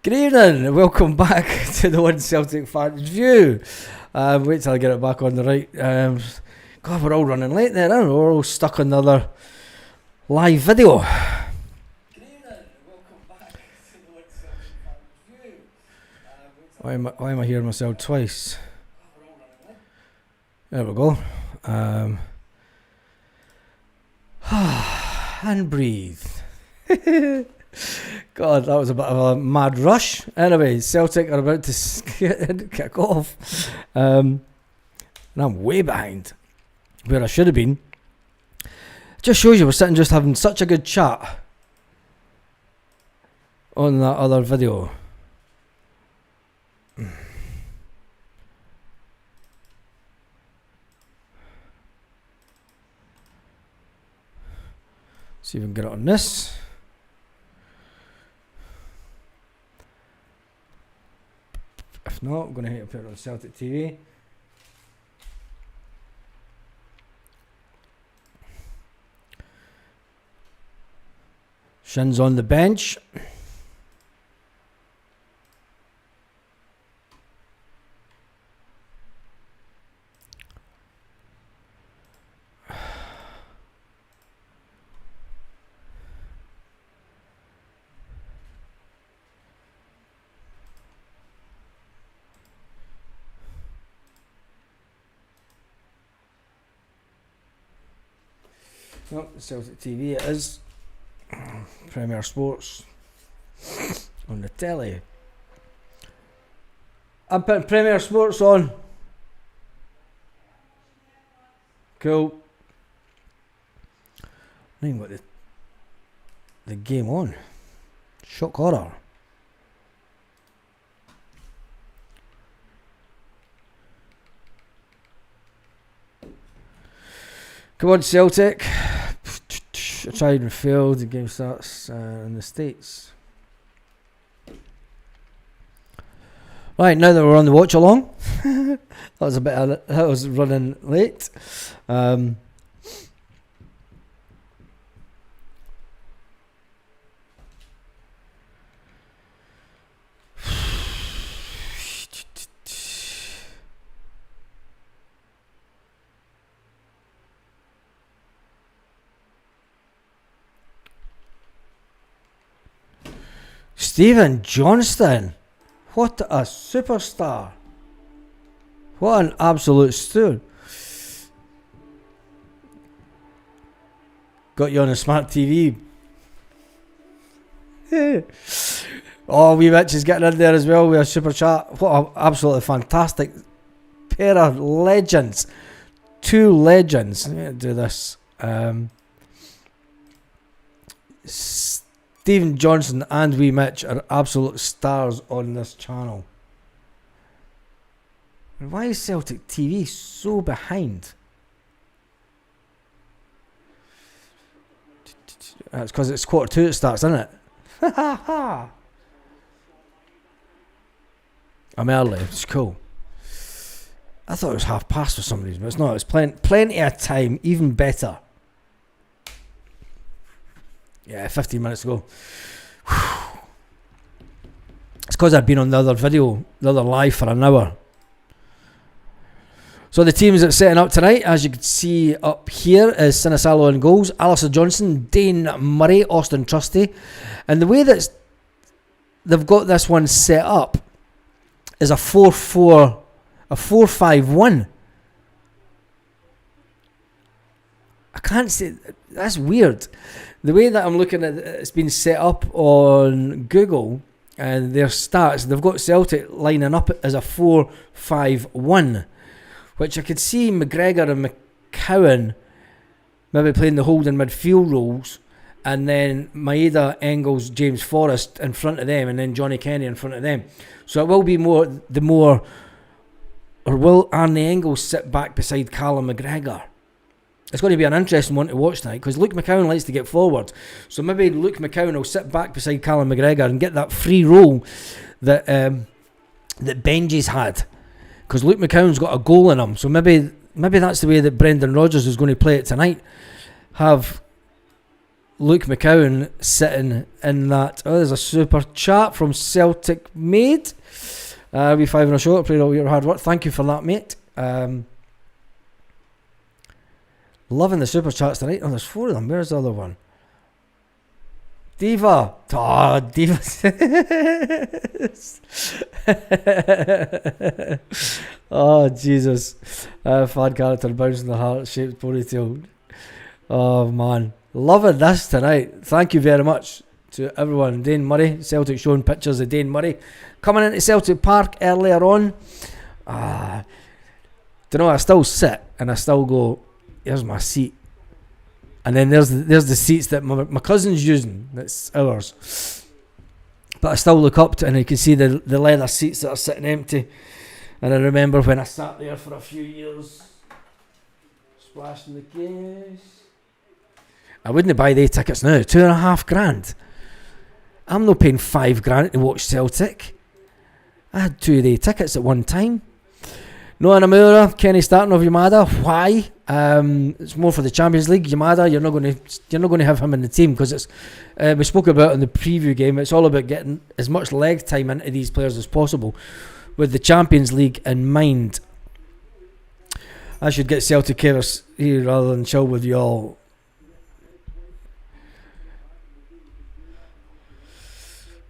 Good evening, and welcome back to the One Celtic Fans View. Wait till I get it back on the right. God, we're all running late there, aren't we? We're all stuck on the other live video. Good evening, and welcome back to the One Celtic Fans View. Why am I hearing myself twice? There we go. And breathe. God, that was a bit of a mad rush. Anyway, Celtic are about to kick off. And I'm way behind where I should have been. It just shows you we're sitting just having such a good chat on that other video. See if we can get it on this. If not, I'm going to put it on Celtic TV. Shin's on the bench. Oh, Celtic TV it is. Premier Sports on the telly. I'm putting Premier Sports on. Cool. I ain't got the game on. Shock horror. Come on, Celtic. I tried and failed. The game starts in the States. Right, now that we're on the watch along, that was running late. Stephen Johnston, what a superstar. What an absolute stud. Got you on a smart TV. Oh, wee Mitch is getting in there as well with a super chat. What an absolutely fantastic pair of legends. Two legends. I'm going to do this. Stephen Johnson and wee Mitch are absolute stars on this channel. And why is Celtic TV so behind? It's because it's 1:45 it starts, isn't it? I'm early, it's cool. I thought it was past for some reason, but it's not. It's plenty of time, even better. Yeah, 15 minutes ago. It's because I've been on the other video, the other live for an hour. So the teams that's setting up tonight, as you can see up here, is Sinisalo in goals, Alistair Johnson, Dane Murray, Austin Trusty. And the way that they've got this one set up is a 4-5-1. I can't say, that's weird. The way that I'm looking at it's been set up on Google and their stats, they've got Celtic lining up as a 4-5-1, which I could see McGregor and McCowan maybe playing the holding midfield roles, and then Maeda, Engels, James Forrest in front of them, and then Johnny Kenny in front of them. So it will be or will Arnie Engels sit back beside Callum McGregor? It's going to be an interesting one to watch tonight because Luke McCowan likes to get forward. So maybe Luke McCowan will sit back beside Callum McGregor and get that free role that Benji's had. Because Luke McCowan's got a goal in him. So maybe that's the way that Brendan Rodgers is going to play it tonight. Have Luke McCowan sitting in that. Oh, there's a super chat from Celtic Made. We five in a show. Appreciate all your hard work. Thank you for that, mate. Loving the super chats tonight. Oh, there's 4 of them. Where's the other one? Diva. Oh, Diva. Oh, Jesus. Fan character bouncing the heart-shaped ponytail. Oh, man. Loving this tonight. Thank you very much to everyone. Dane Murray, Celtic showing pictures of Dane Murray coming into Celtic Park earlier on. Don't know, I still sit and I still go, here's my seat. And then there's the seats that my cousin's using. That's ours. But I still look up to, and you can see the leather seats that are sitting empty. And I remember when I sat there for a few years, splashing the case. I wouldn't buy the tickets now. $2,500. I'm not paying $5,000 to watch Celtic. I had 2 of the tickets at one time. Noah Namura, Kenny Starton of Yamada. Why? It's more for the Champions League. Yamada, you're not going to have him in the team because it's. We spoke about it in the preview game. It's all about getting as much leg time into these players as possible, with the Champions League in mind. I should get Celtic carers here rather than chill with you all.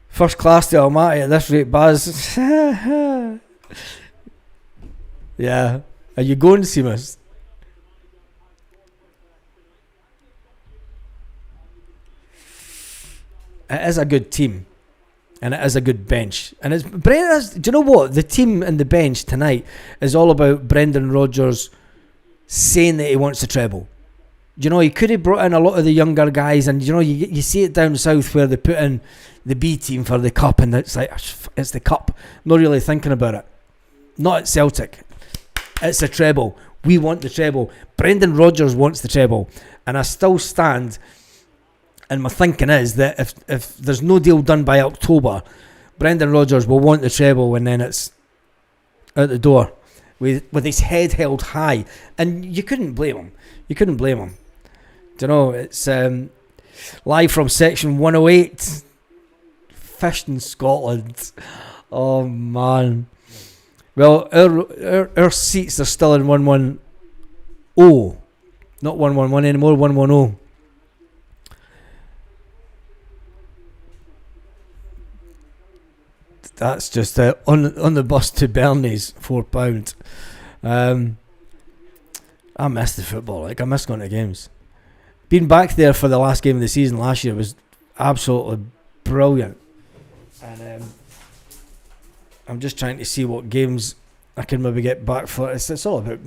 First class to Almaty at this rate, Baz. Yeah. Are you going, Seamus? It is a good team. And it is a good bench. And it's do you know what? The team and the bench tonight is all about Brendan Rodgers saying that he wants the treble. You know, he could have brought in a lot of the younger guys, and you know, you see it down south where they put in the B team for the cup, and it's like, it's the cup. Not really thinking about it. Not at Celtic. It's a treble. We want the treble. Brendan Rodgers wants the treble. And I still stand, and my thinking is that if there's no deal done by October, Brendan Rodgers will want the treble, and then it's out the door with his head held high. And you couldn't blame him. Do you know, it's live from section 108, Fished in Scotland. Oh, man. Well, our seats are still in 110. Not 111 anymore, 110. That's just on the bus to Burnley's, £4. I miss the football. Like, I miss going to games. Being back there for the last game of the season last year was absolutely brilliant. And I'm just trying to see what games I can maybe get back for. It's all about.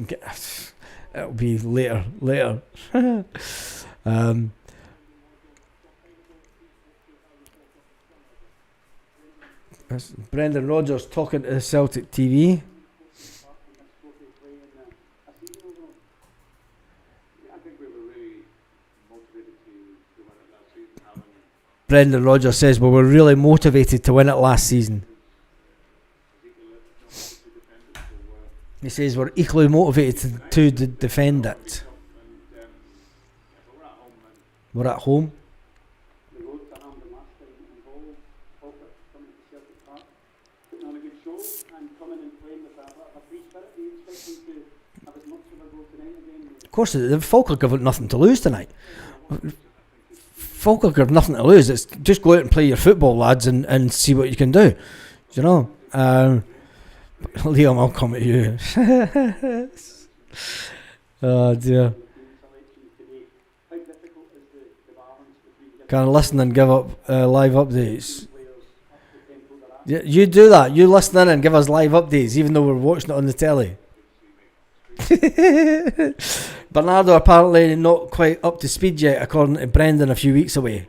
It'll be later. Brendan Rodgers talking to the Celtic TV. Brendan Rodgers says, well, we're really motivated to win it last season. He says we're equally motivated to defend it. We're at home. Of course, the Falkirk have got nothing to lose tonight. Falkirk have nothing to lose. It's just go out and play your football, lads, and see what you can do. You know? Liam, I'll come at you. Oh, dear. Can I listen and give up live updates? Yeah, you do that. You listen in and give us live updates, even though we're watching it on the telly. Bernardo apparently not quite up to speed yet, according to Brendan, a few weeks away.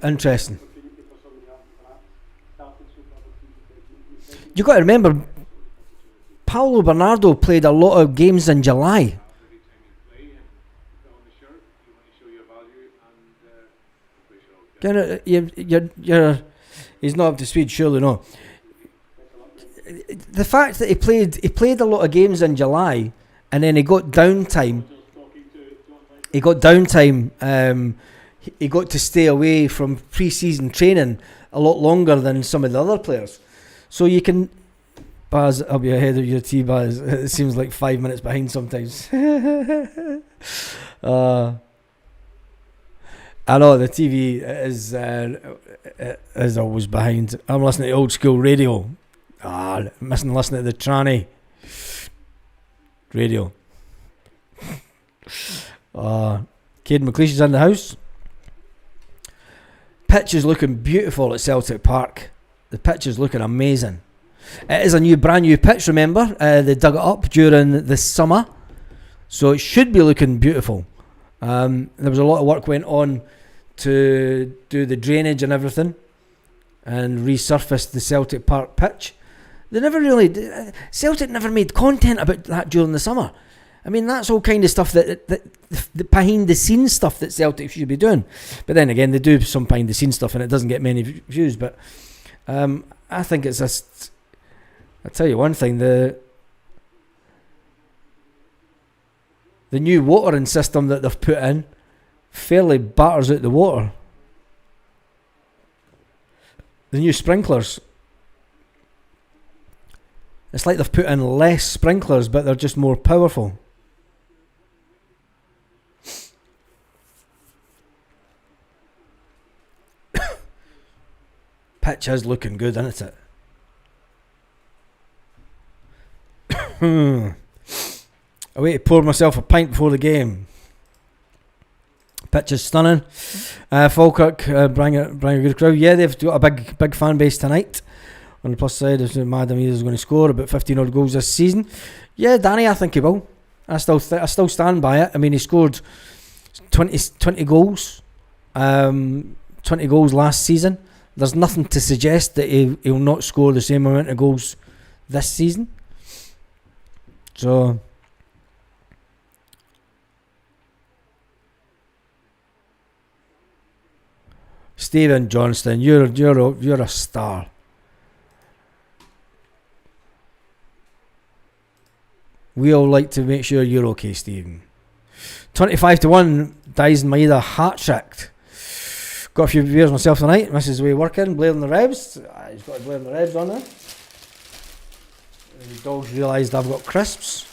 Interesting. You've got to remember, Paulo Bernardo played a lot of games in July. You're he's not up to speed, surely no. The fact that he played a lot of games in July, and then he got downtime. He got downtime. He got to stay away from pre-season training a lot longer than some of the other players. So you can, Baz, I'll be ahead of your tea, Baz. It seems like 5 minutes behind sometimes. I know the TV is always behind. I'm listening to old school radio. Missing listening to the tranny radio. Caden McLeish's in the house. Pitch is looking beautiful at Celtic Park. The pitch is looking amazing. It is a brand new pitch, remember. They dug it up during the summer, so it should be looking beautiful. There was a lot of work went on to do the drainage and everything and resurface the Celtic Park pitch. Celtic never made content about that during the summer. I mean, that's all kind of stuff that the behind the scenes stuff that Celtic should be doing. But then again, they do some behind the scenes stuff and it doesn't get many views. But I think it's just, I'll tell you one thing, the new watering system that they've put in fairly batters out the water. The new sprinklers. It's like they've put in less sprinklers, but they're just more powerful. Pitch is looking good, isn't it? I wait to pour myself a pint before the game. Pitch is stunning. Falkirk bring a good crowd. Yeah, they've got a big fan base tonight. On the plus side, if Madam is going to score about 15 odd goals this season. Yeah, Danny, I think he will. I still stand by it. I mean, he scored 20 goals. 20 goals last season. There's nothing to suggest that he'll not score the same amount of goals this season. So Stephen Johnston, you're a star. We all like to make sure you're okay, Stephen. 25-1, Dyson Maeda hat-tricked. Got a few beers myself tonight. Mrs. Way working, blaring the revs. He's got blaring the revs on there. The dogs realised I've got crisps.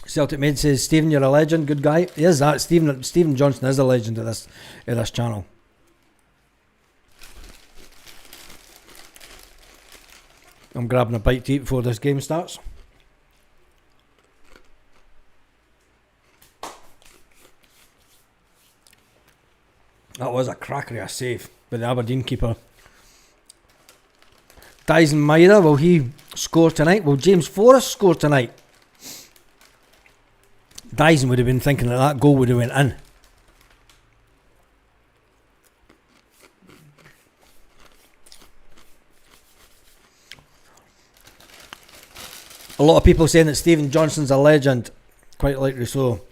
Celtic Maid says, Stephen, you're a legend, good guy. He is that. Stephen Johnson is a legend of this channel. I'm grabbing a bite to eat before this game starts. That was a cracker of a save by the Aberdeen keeper. Dyson Maeda, will he score tonight? Will James Forrest score tonight? Dyson would have been thinking that goal would have went in. A lot of people saying that Stephen Johnson's a legend. Quite likely so.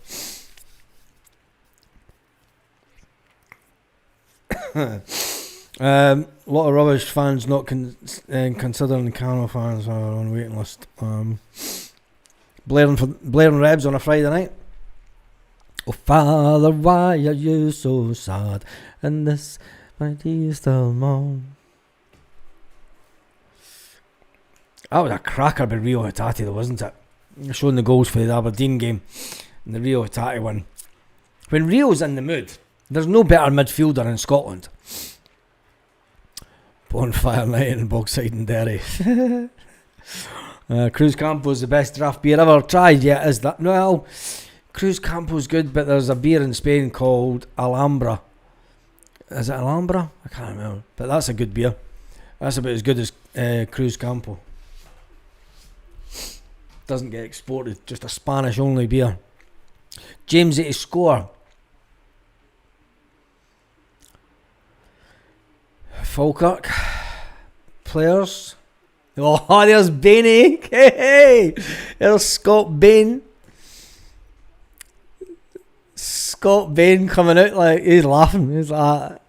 A lot of rubbish fans not considering Carnal fans are on waiting list. Blaring Rebs on a Friday night. Oh Father, why are you so sad? And this my tea is still mom. That was a cracker by Rio Hatate though, wasn't it? Showing the goals for the Aberdeen game and the Rio Hatate one. When Rio's in the mood, there's no better midfielder in Scotland. Bonfire night in Bogside and Derry. Cruz Campo's the best draft beer ever tried. Yeah, is that? Well, Cruz Campo's good, but there's a beer in Spain called Alhambra. Is it Alhambra? I can't remember. But that's a good beer. That's about as good as Cruz Campo. Doesn't get exported. Just a Spanish only beer. James 80 score. Falkirk players. Oh, there's Bainey. Hey, there's Scott Bain. Scott Bain coming out like he's laughing. He's like,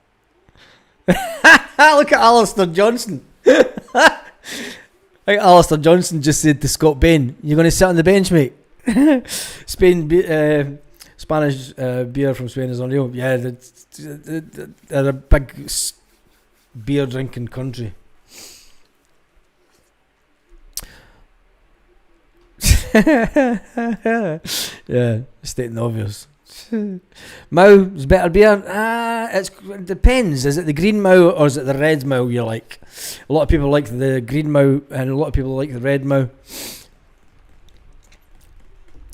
look at Alistair Johnson. I think Alistair Johnson just said to Scott Bain, "You're going to sit on the bench, mate." Spanish beer from Spain is unreal. Yeah, they're a big beer drinking country. Yeah, stating the obvious. Mow is better beer. It depends. Is it the green Mow or is it the red Mow you like? A lot of people like the green Mow and a lot of people like the red Mow.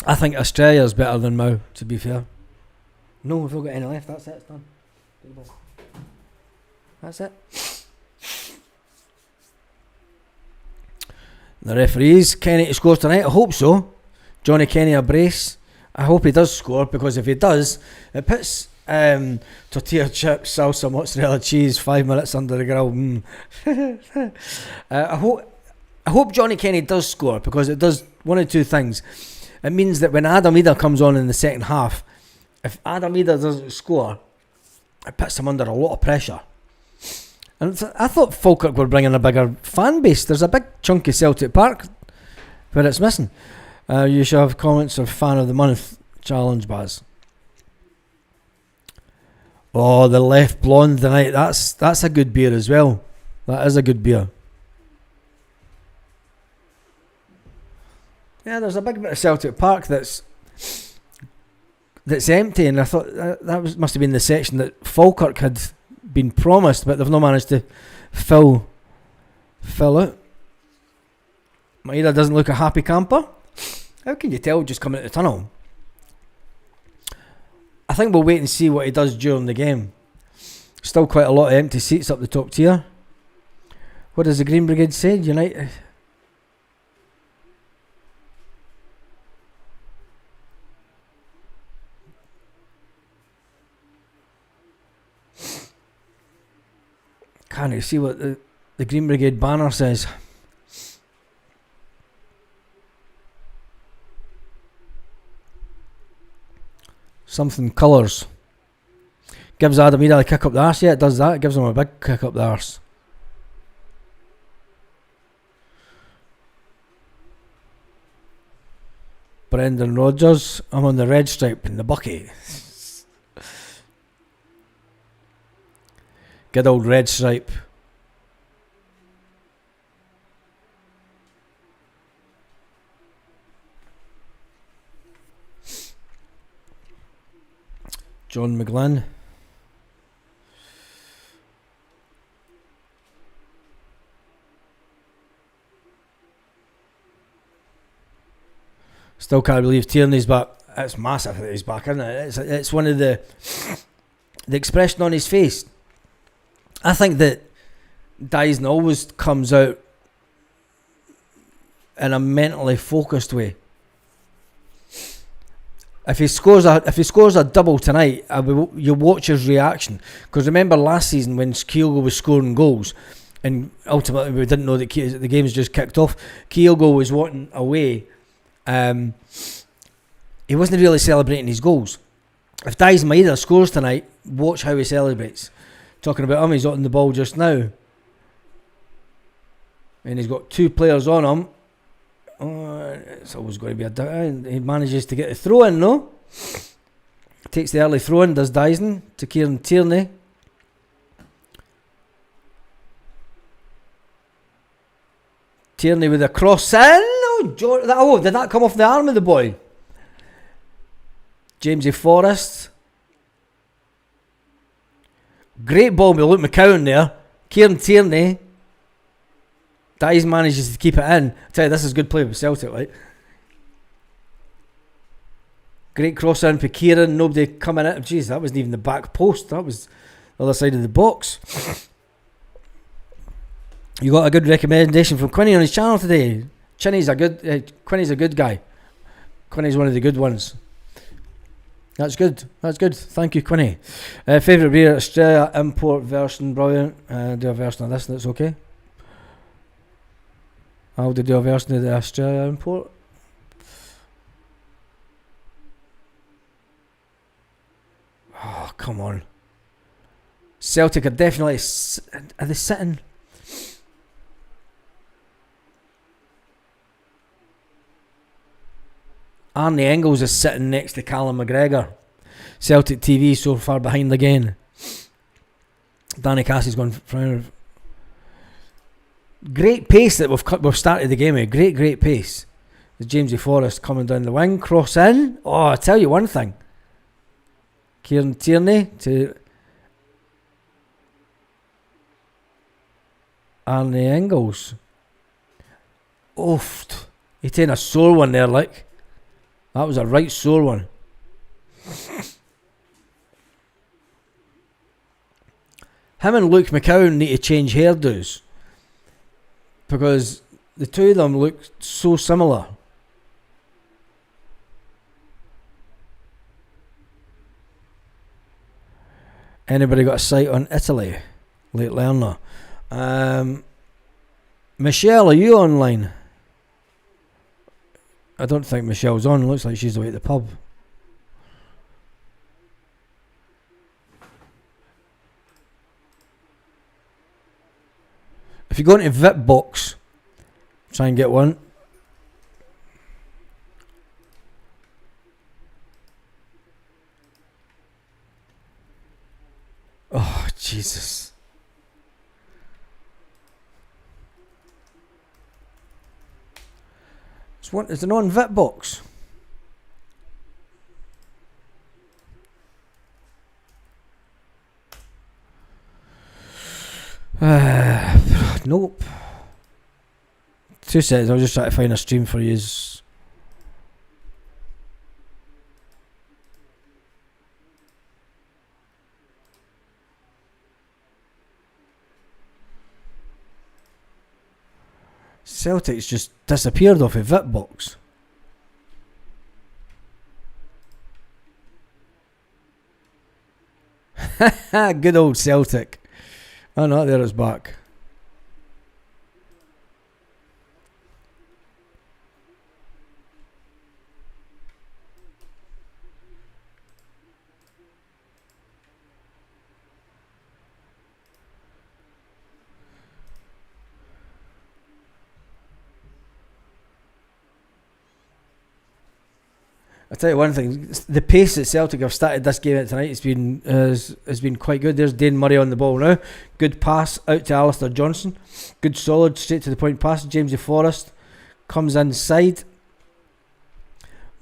I think Australia is better than Mow, to be fair. No, we've not got any left. That's it. It's done. That's it. The referees, Kenny to score tonight. I hope so. Johnny Kenny a brace. I hope he does score, because if he does, it puts tortilla chips, salsa, mozzarella cheese 5 minutes under the grill. I hope Johnny Kenny does score, because it does one of two things. It means that when Adam Eder comes on in the second half, if Adam Eder doesn't score, it puts him under a lot of pressure. And I thought Falkirk were bringing a bigger fan base. There's a big chunk of Celtic Park where it's missing. You should have comments of Fan of the Month challenge, Baz. Oh, the Left Blonde tonight. That's a good beer as well. That is a good beer. Yeah, there's a big bit of Celtic Park that's empty, and I thought that must have been the section that Falkirk had been promised, but they've not managed to fill out. Maeda doesn't look a happy camper. How can you tell just coming out the tunnel? I think we'll wait and see what he does during the game. Still quite a lot of empty seats up the top tier. What does the Green Brigade say? United. Can't you see what the Green Brigade banner says? Something colours. Gives Adam Eder a kick up the arse. Yeah, it does that. It gives him a big kick up the arse. Brendan Rodgers. I'm on the red stripe in the bucket. Good old red stripe. John McGlynn. Still can't believe Tierney's back. It's massive that he's back, isn't it? It's one of the expression on his face. I think that Dyson always comes out in a mentally focused way. If he scores a double tonight, you watch his reaction. Because remember last season when Kyogo was scoring goals, and ultimately we didn't know that the game's just kicked off. Kyogo was wanting away. He wasn't really celebrating his goals. If Dyson Maeda scores tonight, watch how he celebrates. Talking about him, he's on the ball just now, and he's got two players on him. It's always going to be a doubt. He manages to get the throw in, no? Takes the early throw in, does Dyson to Kieran Tierney. Tierney with a cross in. Did that come off the arm of the boy? Jamesy Forrest. Great ball with Luke McCowan there. Kieran Tierney. Dyson manages to keep it in. I tell you, this is good play with Celtic, right? Great cross in for Kieran. Nobody coming in. Jeez, that wasn't even the back post. That was the other side of the box. You got a good recommendation from Quinny on his channel today. Quinny's a good guy. Quinny's one of the good ones. That's good. That's good. Thank you, Quinny. Favourite beer, Australia import version, brilliant. Do a version of this that's okay. How to do a version of the Australia import? Oh, come on. Celtic are definitely... Are they sitting? Arnie Engels is sitting next to Callum McGregor. Celtic TV so far behind again. Danny Cassie's gone for... Great pace that we've started the game with. Great pace. There's Jamesy Forrest coming down the wing. Cross in. Oh, I'll tell you one thing. Kieran Tierney to Arnie Engels. Oof. He taking a sore one there, like. That was a right sore one. Him and Luke McCowan need to change hairdos. Because the two of them look so similar. Anybody got a sight on Italy? Late learner. Michelle, are you online? I don't think Michelle's on. Looks like she's away at the pub. If you go into VIPbox, try and get one. Oh, Jesus. Is it on VIPbox? Nope. 2 seconds, I'll just try to find a stream for you. Celtic's just disappeared off a VIPbox. Good old Celtic. Oh no, there it's back. I'll tell you one thing, the pace that Celtic have started this game at tonight has been quite good. There's Dane Murray on the ball now. Good pass out to Alistair Johnson. Good solid straight to the point pass. Jamesy Forrest comes inside.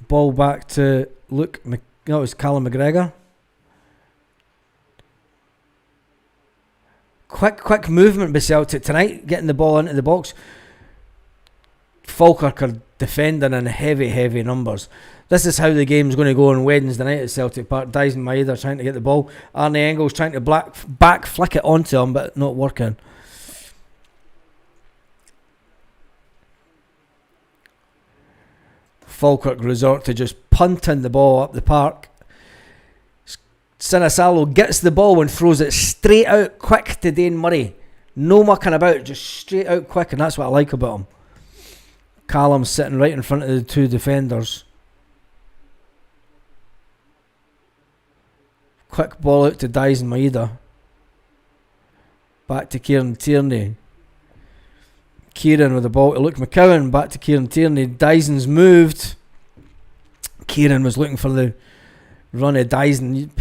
Ball back to it was Callum McGregor. Quick movement by Celtic tonight, getting the ball into the box. Falkirk are defending in heavy numbers. This is how the game's going to go on Wednesday night at Celtic Park. Dyson Maeda trying to get the ball. Arnie Engels trying to back flick it onto him, but not working. Falkirk resort to just punting the ball up the park. Sinisalo gets the ball and throws it straight out quick to Dane Murray. No mucking about, just straight out quick, and that's what I like about him. Callum's sitting right in front of the two defenders. Quick ball out to Dyson Maeda. Back to Kieran Tierney. Kieran with the ball to Luke McCowan. Back to Kieran Tierney. Dyson's moved. Kieran was looking for the run of Dyson.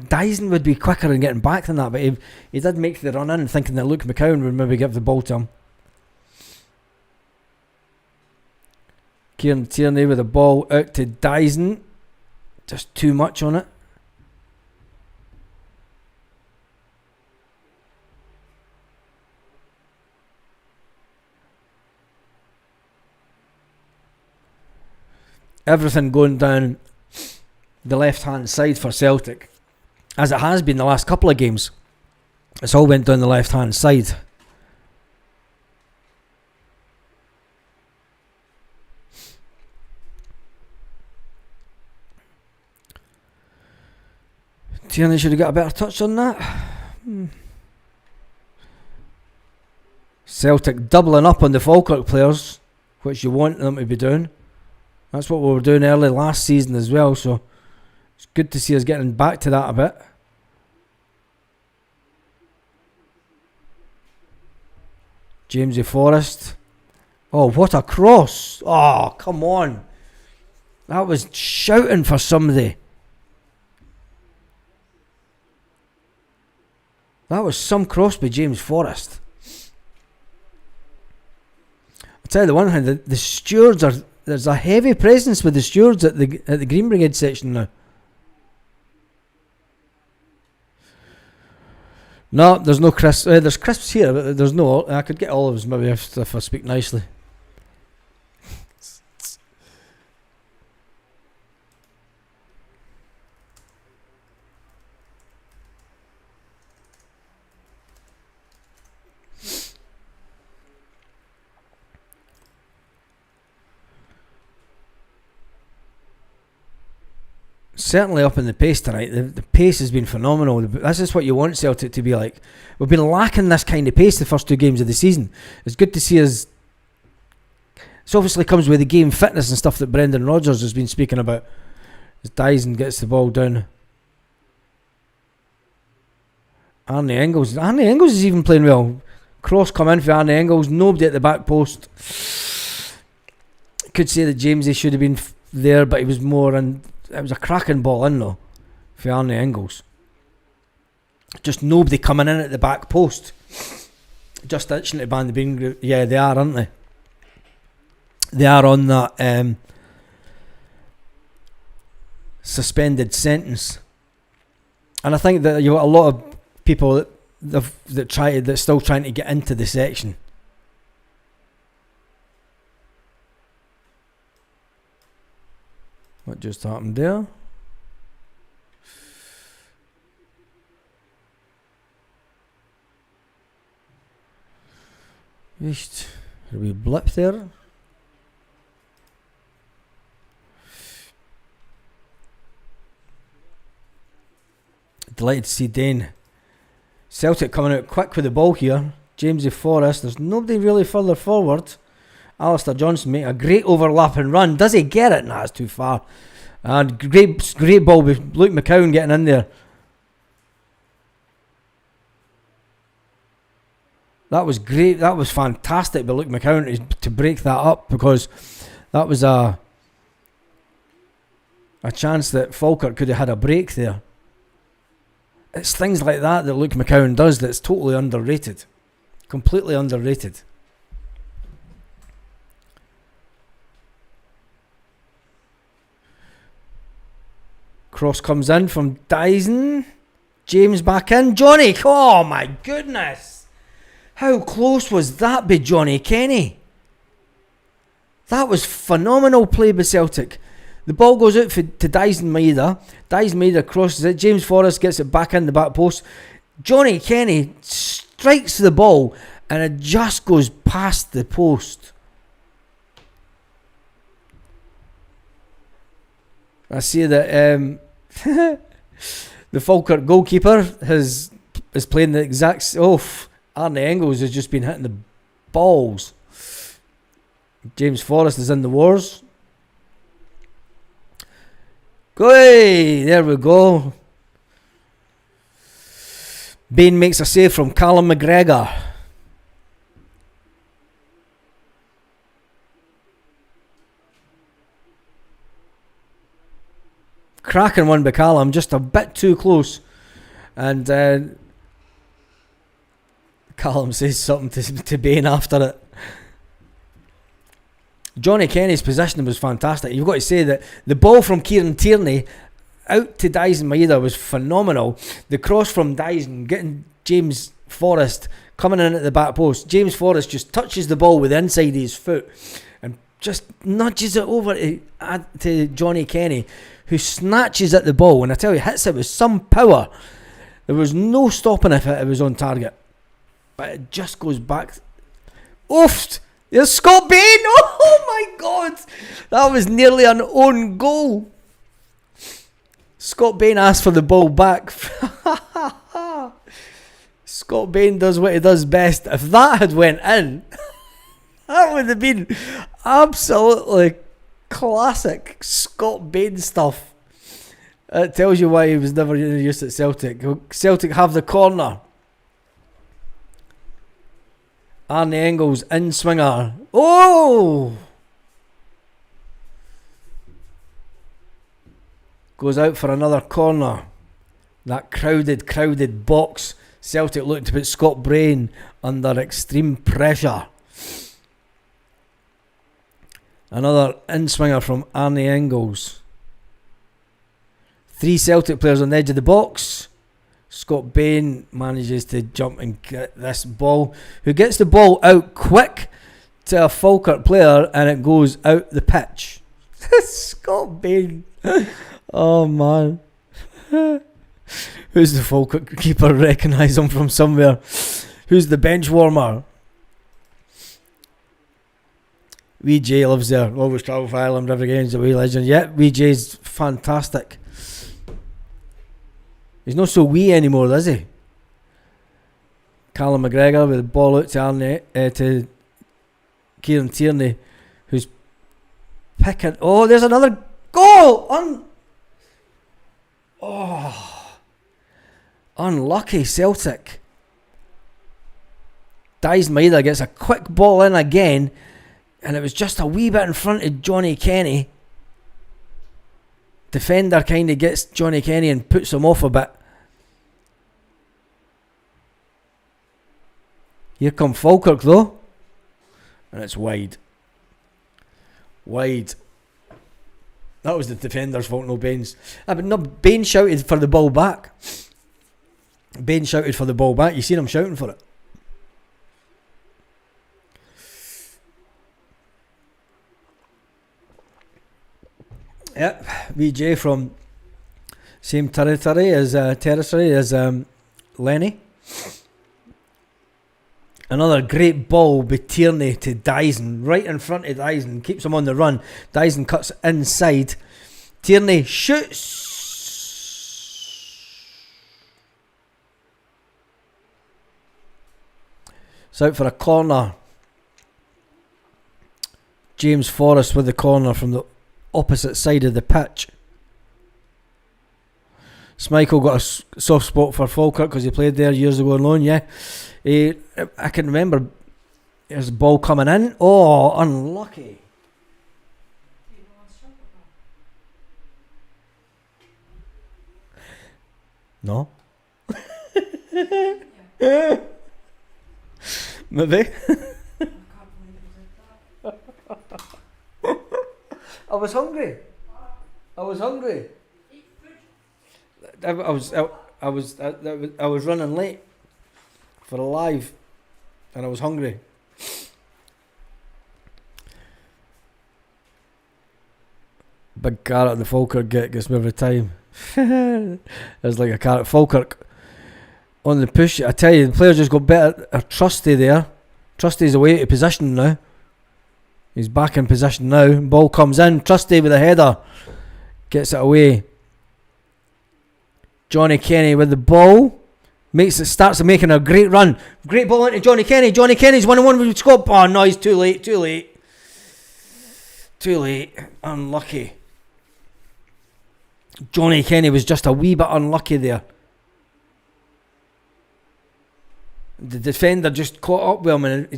Dyson would be quicker in getting back than that, but he did make the run in thinking that Luke McCowan would maybe give the ball to him. Kieran Tierney with the ball out to Dyson. Just too much on it. Everything going down the left hand side for Celtic, as it has been the last couple of games. It's all went down the left hand side. Tierney should have got a better touch on that. Celtic doubling up on the Falkirk players, which you want them to be doing. That's what we were doing early last season as well, so it's good to see us getting back to that a bit. Jamesy Forrest. Oh, what a cross. Oh, come on. That was shouting for somebody. That was some cross by James Forrest. I'll tell you the one thing, the stewards are... There's a heavy presence with the stewards at the Green Brigade section now. No, there's no crisps. There's crisps here, but there's no... I could get olives maybe if I speak nicely. Certainly up in the pace tonight. The pace has been phenomenal. This is what you want Celtic to be like. We've been lacking this kind of pace the first 2 games of the season. It's good to see us. This obviously comes with the game fitness and stuff that Brendan Rodgers has been speaking about. As Dyson gets the ball down. Arnie Engels is even playing well. Cross come in for Arnie Engels. Nobody at the back post. Could say that Jamesy should have been there, but he was more in. It was a cracking ball in though for Arnie Engels. Just nobody coming in at the back post. Just itching to ban the bean. Yeah, they are, aren't they? They are on that suspended sentence. And I think that you've got a lot of people that's still trying to get into the section. What just happened there? Just a wee blip there. Delighted to see Dane. Celtic coming out quick with the ball here. Jamesy Forrest. There's nobody really further forward. Alistair Johnson make a great overlapping run. Does he get it? Nah, it's too far. And great ball with Luke McCowan getting in there. That was great. That was fantastic by Luke McCowan to break that up, because that was a chance that Falkirk could have had a break there. It's things like that Luke McCowan does that's totally underrated. Completely underrated. Cross comes in from Dyson. James back in. Johnny. Oh my goodness. How close was that by Johnny Kenny? That was phenomenal play by Celtic. The ball goes out to Dyson Maeda. Dyson Maeda crosses it. James Forrest gets it back in the back post. Johnny Kenny strikes the ball and it just goes past the post. I see that the Falkirk goalkeeper is playing the exact... Arnie Engels has just been hitting the balls. James Forrest is in the wars. There we go. Bain makes a save from Callum McGregor. Cracking one by Callum, just a bit too close. And Callum says something to Bain after it. Johnny Kenny's positioning was fantastic. You've got to say that the ball from Kieran Tierney out to Dyson Maeda was phenomenal. The cross from Dyson getting James Forrest coming in at the back post. James Forrest just touches the ball with the inside of his foot and just nudges it over to Johnny Kenny, who snatches at the ball, and I tell you, hits it with some power. There was no stopping if it was on target, but it just goes back. Oofed! There's Scott Bain! Oh my God! That was nearly an own goal. Scott Bain asked for the ball back. Scott Bain does what he does best. If that had went in, that would have been absolutely classic Scott Bain stuff. It tells you why he was never used at Celtic. Celtic have the corner. Arne Engels in swinger. Oh! Goes out for another corner. That crowded box. Celtic looking to put Scott Bain under extreme pressure. Another in-swinger from Arne Engels. 3 Celtic players on the edge of the box. Scott Bain manages to jump and get this ball. Who gets the ball out quick to a Falkirk player and it goes out the pitch. Scott Bain. Oh man. Who's the Falkirk keeper? Recognise him from somewhere. Who's the bench warmer? VJ lives there. Always travel for Ireland every game's a wee legend. Yeah, VJ's fantastic. He's not so wee anymore, is he? Callum McGregor with the ball out to Kieran Tierney, who's picking. Oh, there's another goal! Unlucky Celtic. Dyson Maeda gets a quick ball in again, and it was just a wee bit in front of Johnny Kenny. Defender kind of gets Johnny Kenny and puts him off a bit. Here come Falkirk though, and it's wide. Wide. That was the defender's fault, no Bain's. But no, Bain shouted for the ball back. Bain shouted for the ball back. You seen him shouting for it. Yep, VJ from same territory as Lenny. Another great ball by Tierney to Dyson, right in front of Dyson, keeps him on the run. Dyson cuts inside. Tierney shoots. It's out for a corner. James Forrest with the corner from the opposite side of the pitch. Schmeichel got a soft spot for Falkirk because he played there years ago on loan, yeah. I can remember there's a ball coming in. Oh, unlucky. No? Maybe. I was hungry. I was running late for a live, and I was hungry. Big carrot the Falkirk gets me every time. There's like a carrot. Falkirk on the push. I tell you, the players just got better. Trusty there. Trusty's away to position now. He's back in position now. Ball comes in. Trusty with a header. Gets it away. Johnny Kenny with the ball. Starts making a great run. Great ball into Johnny Kenny. Johnny Kenny's 1-1 with Scott. Oh no, he's too late. Unlucky. Johnny Kenny was just a wee bit unlucky there. The defender just caught up with him and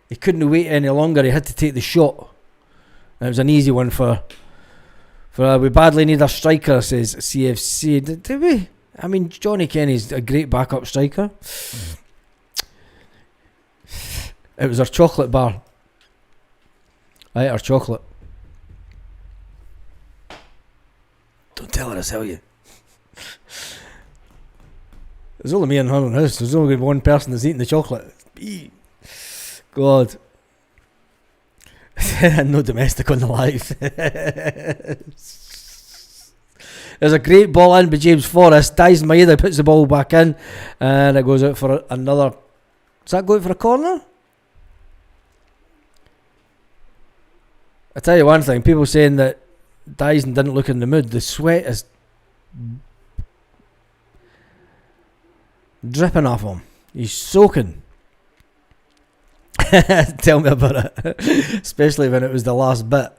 he couldn't wait any longer. He had to take the shot. And it was an easy one for we badly need a striker, says CFC. Did we? I mean, Johnny Kenny's a great backup striker. It was our chocolate bar. I ate our chocolate. Don't tell her I tell you. There's only me and her in the house. There's only one person that's eating the chocolate. God. No domestic on the live. There's a great ball in by James Forrest. Dyson Maeda puts the ball back in, and it goes out for another. Is that going for a corner? I tell you one thing, people saying that Dyson didn't look in the mood. The sweat is dripping off him. He's soaking. Tell me about it. Especially when it was the last bit.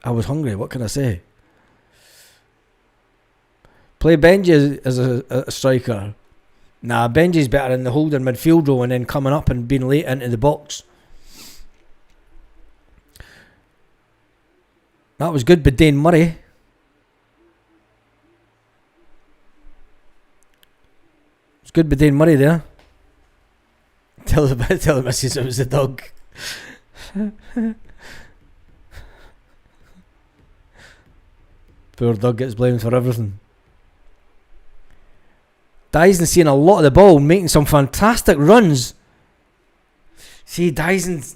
I was hungry, what can I say? Play Benji as a striker. Nah, Benji's better in the holding midfield role and then coming up and being late into the box. That was good, but Dane Murray. It's good, but Dane Murray there. Tell the missus it was the dog. Poor dog gets blamed for everything. Dyson's seeing a lot of the ball, making some fantastic runs. See, Dyson's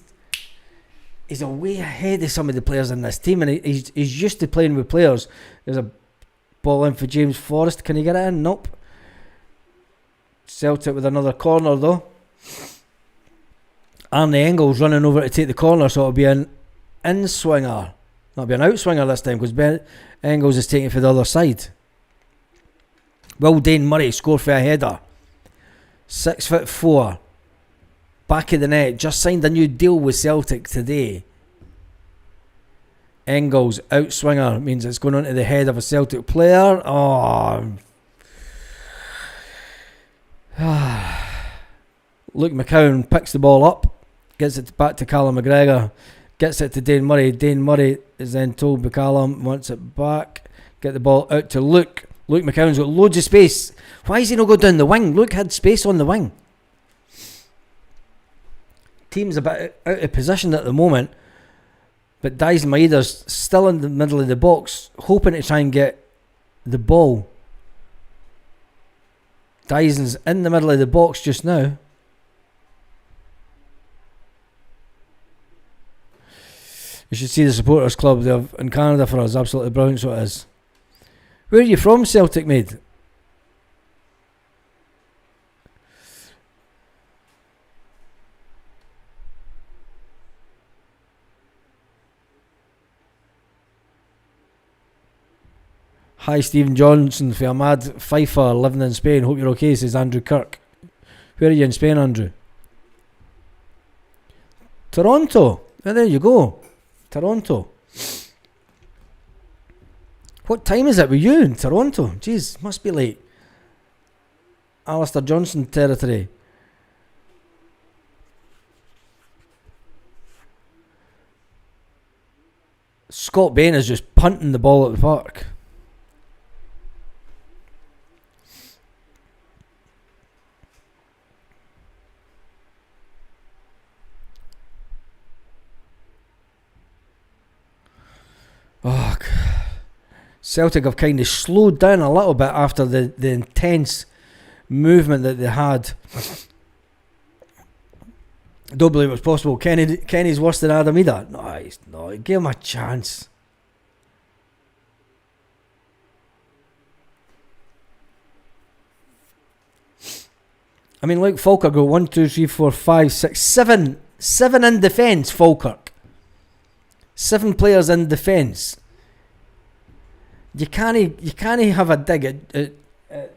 he's a way ahead of some of the players in this team, and he's used to playing with players. There's a ball in for James Forrest. Can he get it in? Nope. Celtic with another corner though. Arnie Engels running over to take the corner, so it'll be an in-swinger. Not be an out-swinger this time, because Engels is taking it for the other side. Will Dane Murray score for a header? 6'4", back of the net. Just signed a new deal with Celtic today. Engels out-swinger means it's going onto the head of a Celtic player. Oh. Luke McCowan picks the ball up, gets it back to Callum McGregor, gets it to Dane Murray. Dane Murray is then told by Callum, wants it back, get the ball out to Luke. Luke McCowan's got loads of space. Why is he not going down the wing? Luke had space on the wing. Team's a bit out of position at the moment, but Dyson Maeda's still in the middle of the box, hoping to try and get the ball. Dyson's in the middle of the box just now. You should see the supporters club they have in Canada for us. Absolutely brilliant, so it is. Where are you from, Celtic mate? Hi, Stephen Johnson for Ahmad Pfeiffer, living in Spain. Hope you're okay, says Andrew Kirk. Where are you in Spain, Andrew? Toronto. Oh, there you go. Toronto. What time is it with you in Toronto? Jeez, must be late. Alistair Johnson territory. Scott Bain is just punting the ball at the park. Oh, Celtic have kind of slowed down a little bit after the intense movement that they had. Don't believe it was possible. Kenny's worse than Adam Ida. No, he's not. Give him a chance. I mean, look, Falkirk go 1, 2, 3, 4, 5, 6, 7. 7 in defence, Falkirk. 7 players in defence. You can't have a dig at the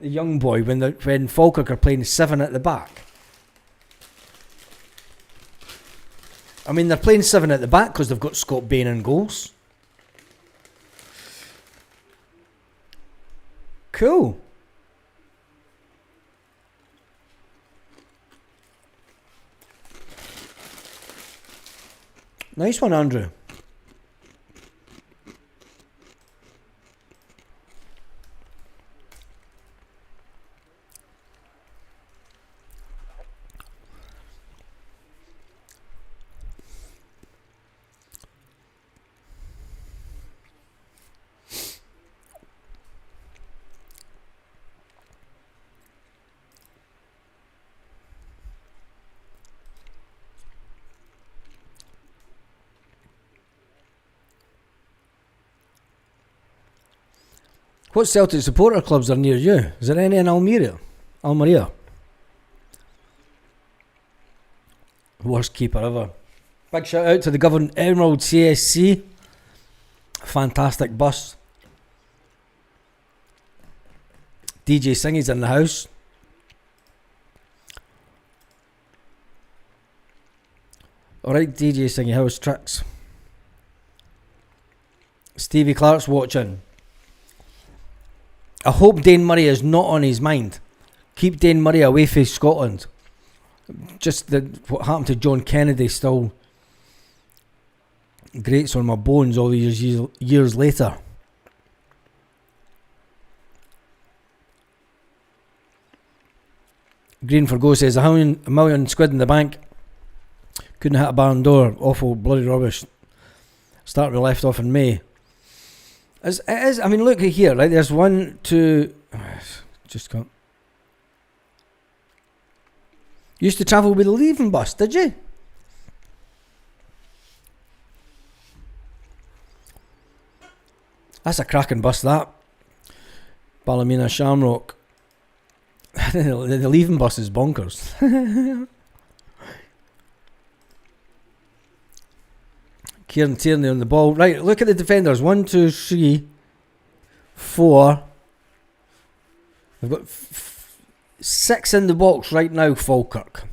young boy when Falkirk are playing 7 at the back. I mean, they're playing 7 at the back because they've got Scott Bain in goals. Cool. Nice one, Andrew. What Celtic supporter clubs are near you? Is there any in Almeria? Worst keeper ever. Big shout out to the Govan Emerald CSC. Fantastic bus. DJ Singy's in the house. Alright, DJ Singy, how's tricks? Stevie Clark's watching. I hope Dane Murray is not on his mind. Keep Dane Murray away from Scotland. Just what happened to John Kennedy still grates on my bones all these years later. Green for Go says, a million quid in the bank. Couldn't hit a barn door. Awful bloody rubbish. Start we left off in May. It is, I mean, look here, right? There's 1, 2... Just can't... You used to travel with the leaving bus, did you? That's a cracking bus, that. Ballymena Shamrock. The leaving bus is bonkers. Kieran Tierney on the ball. Right, look at the defenders. 1, 2, 3, 4. We've got 6 in the box right now, Falkirk.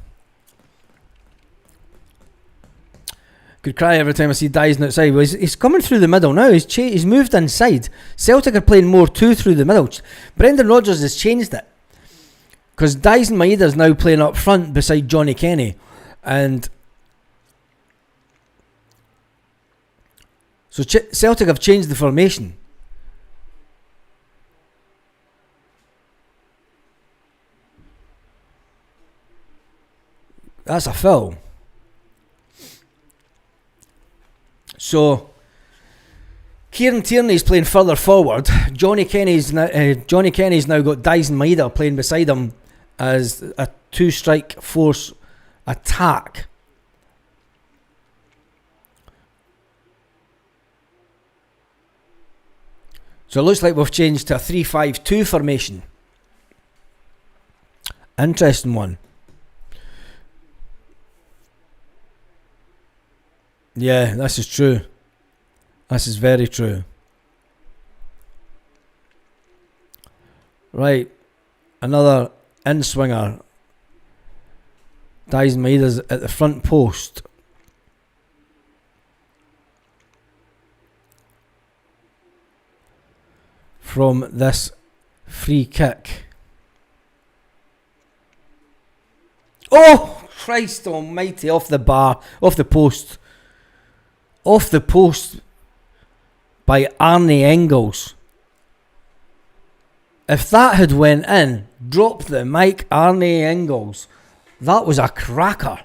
Could cry every time I see Dyson outside. Well, he's coming through the middle now. He's moved inside. Celtic are playing more 2 through the middle. Brendan Rodgers has changed it. Because Dyson Maeda is now playing up front beside Johnny Kenny. And so Celtic have changed the formation. That's a foul. So Kieran Tierney's playing further forward. Johnny Kenny's now got Dyson Maeda playing beside him as a 2-strike force attack. So it looks like we've changed to a 3-5-2 formation. Interesting one. Yeah, this is true. This is very true. Right. Another in-swinger. Dyson Maeda's at the front post. From this free kick. Oh, Christ almighty, off the bar, off the post. Off the post by Arne Engels. If that had went in, drop the mic, Arne Engels. That was a cracker.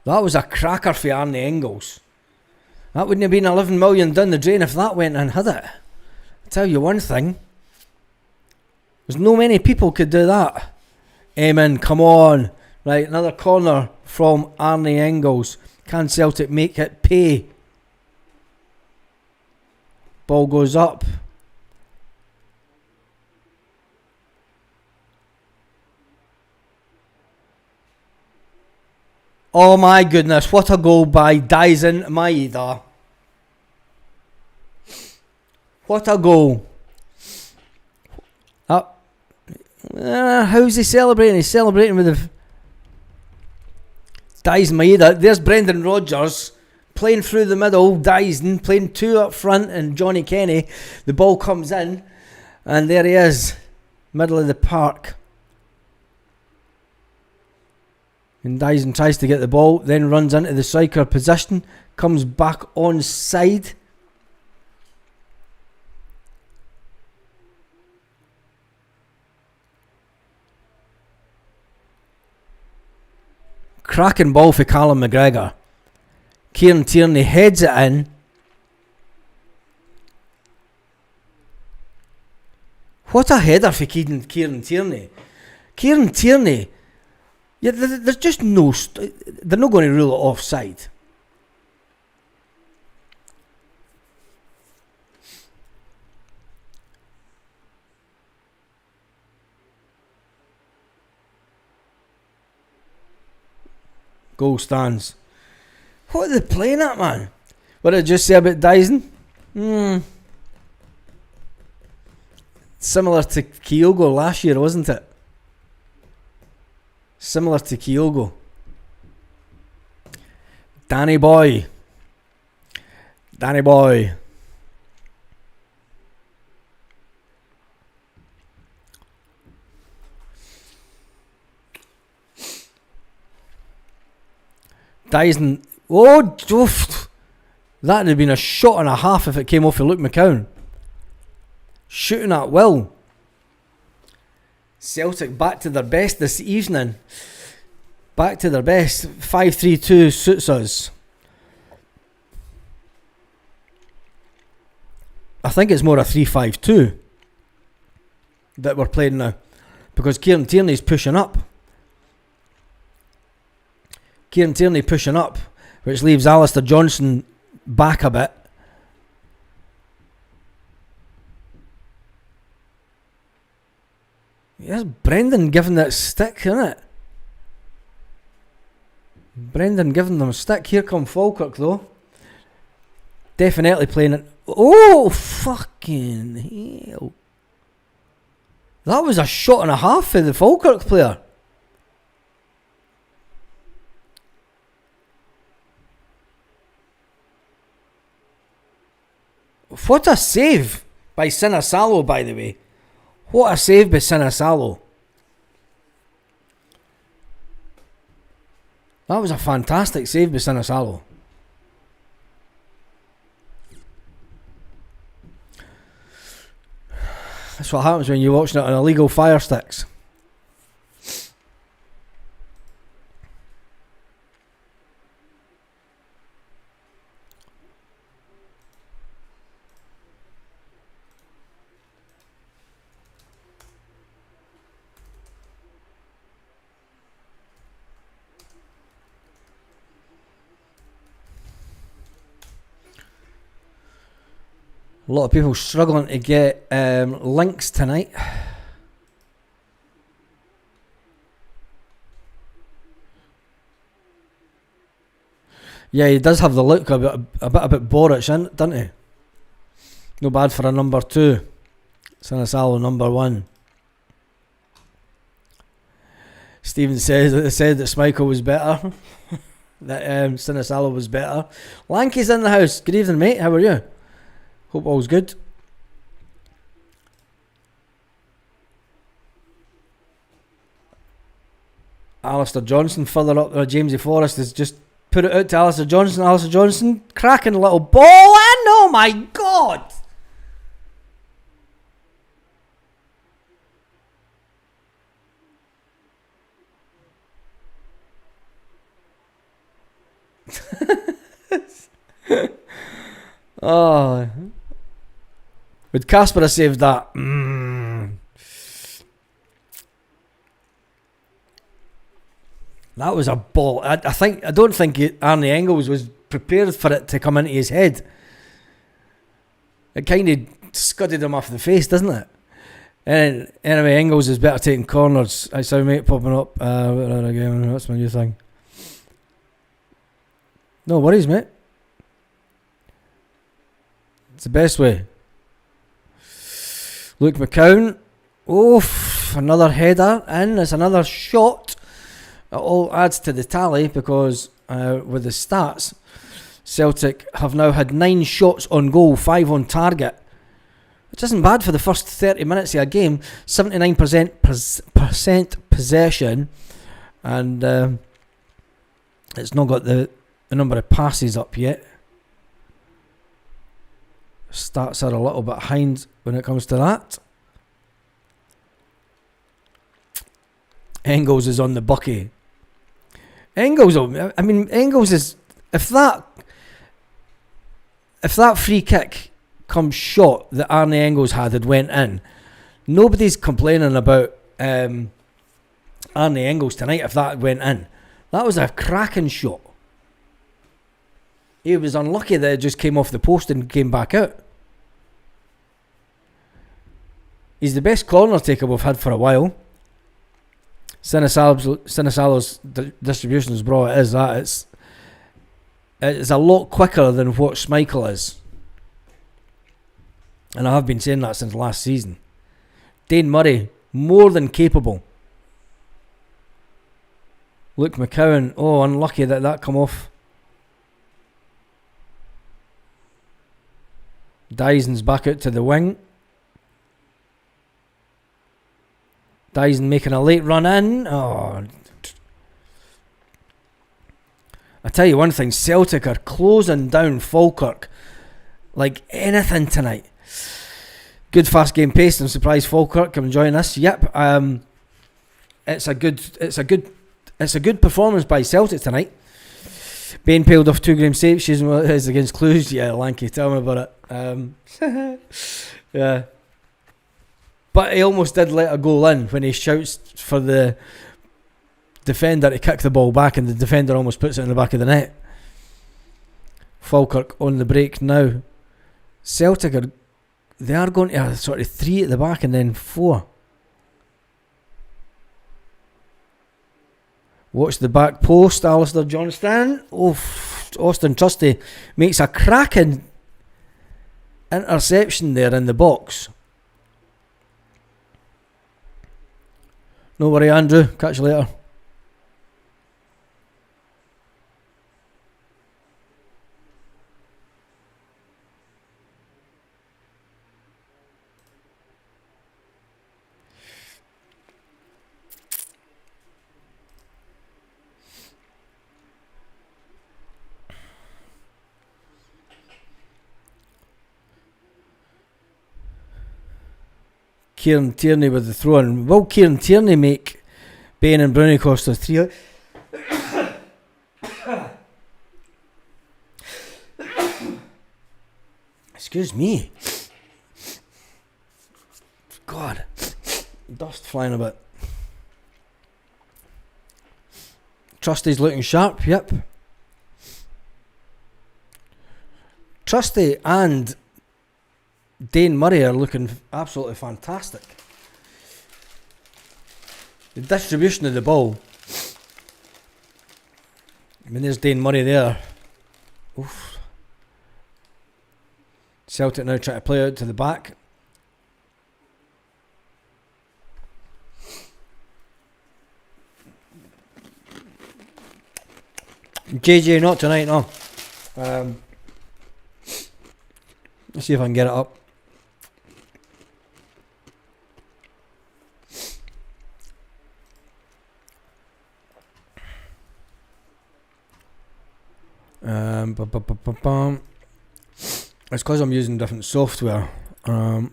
That was a cracker for Arne Engels. That wouldn't have been 11 million down the drain if that went and had it. I'll tell you one thing. There's no many people could do that. Amen, come on. Right, another corner from Arne Engels. Can Celtic make it pay? Ball goes up. Oh my goodness, what a goal by Dyson Maeda. What a goal. How's he celebrating? He's celebrating with the Dyson Maeda. There's Brendan Rodgers playing through the middle. Dyson playing 2 up front and Johnny Kenny. The ball comes in and there he is, middle of the park. And Dyson tries to get the ball, then runs into the striker position, comes back on side. Cracking ball for Callum McGregor. Kieran Tierney heads it in. What a header for Kieran Tierney. Kieran Tierney. Yeah, there's just no... they're not going to rule it offside. Goal stands. What are they playing at, man? What did I just say about Dyson? Similar to Kyogo last year, wasn't it? Similar to Kyogo. Danny boy. Dyson. Oh, that would have been a shot and a half if it came off of Luke McCown. Shooting at will. Celtic back to their best this evening. Back to their best. 5-3-2 suits us. I think it's more a 3-5-2 that we're playing now, because Kieran Tierney's pushing up. Which leaves Alistair Johnson back a bit. Yes, Brendan giving that stick, isn't it? Brendan giving them a stick. Here come Falkirk though. Definitely playing it. Oh, fucking hell. That was a shot and a half for the Falkirk player. What a save by Sinisalo, by the way. What a save by Sinisalo. That was a fantastic save by Sinisalo. That's what happens when you're watching it on illegal fire sticks. A lot of people struggling to get links tonight. Yeah, he does have the look a bit Boric, doesn't he? No bad for a number 2. Sinisalo number 1. Stephen said that Schmeichel was better. That Sinisalo was better. Lanky's in the house. Good evening, mate. How are you? Hope all's good. Alistair Johnson further up there. Jamesy Forrest has just put it out to Alistair Johnson. Alistair Johnson cracking a little ball in. Oh my God! Oh, would Casper have saved that? That was a ball. I don't think Arne Engels was prepared for it to come into his head. It kind of scudded him off the face, doesn't it? And anyway, Engels is better taking corners. I saw mate popping up. Again, that's my new thing. No worries, mate. It's the best way. Luke McCown. Oof, another header in. It's another shot. It all adds to the tally because with the stats, Celtic have now had 9 shots on goal, 5 on target. Which isn't bad for the first 30 minutes of a game. 79% possession. And it's not got the number of passes up yet. Stats are a little bit behind when it comes to that. Engels is on the bucky. Engels is if that free kick comes shot that Arne Engels had went in, nobody's complaining about Arne Engels tonight if that went in. That was a cracking shot. He was unlucky that it just came off the post and came back out. He's the best corner taker we've had for a while. Sinisalo's distribution is brought. It is that. It's a lot quicker than what Schmeichel is. And I have been saying that since last season. Dane Murray, more than capable. Luke McCowan, oh, unlucky that come off. Dyson's back out to the wing. Dyson making a late run in. Oh, I tell you one thing, Celtic are closing down Falkirk like anything tonight. Good fast game pace. I'm surprised Falkirk come and join us. Yep. It's a good performance by Celtic tonight. Bain peeled off 2 game saves. She's against Clues. Yeah, Lanky, tell me about it. Yeah. But he almost did let a goal in when he shouts for the defender to kick the ball back, and the defender almost puts it in the back of the net. Falkirk on the break now. Celtic are going to sort of 3 at the back and then 4. Watch the back post. Alistair Johnston. Oh, Austin Trusty makes a cracking interception there in the box. No worry, Andrew. Catch you later. Kieran Tierney with the throw in. Will Kieran Tierney make Bain and Brownie Costa 3? Excuse me. God. Dust flying a bit. Trusty's looking sharp, yep. Trusty and Dane Murray are looking absolutely fantastic. The distribution of the ball. I mean, there's Dane Murray there. Oof. Celtic now trying to play out to the back. JJ not tonight, no. Let's see if I can get it up. It's because I'm using different software. Let's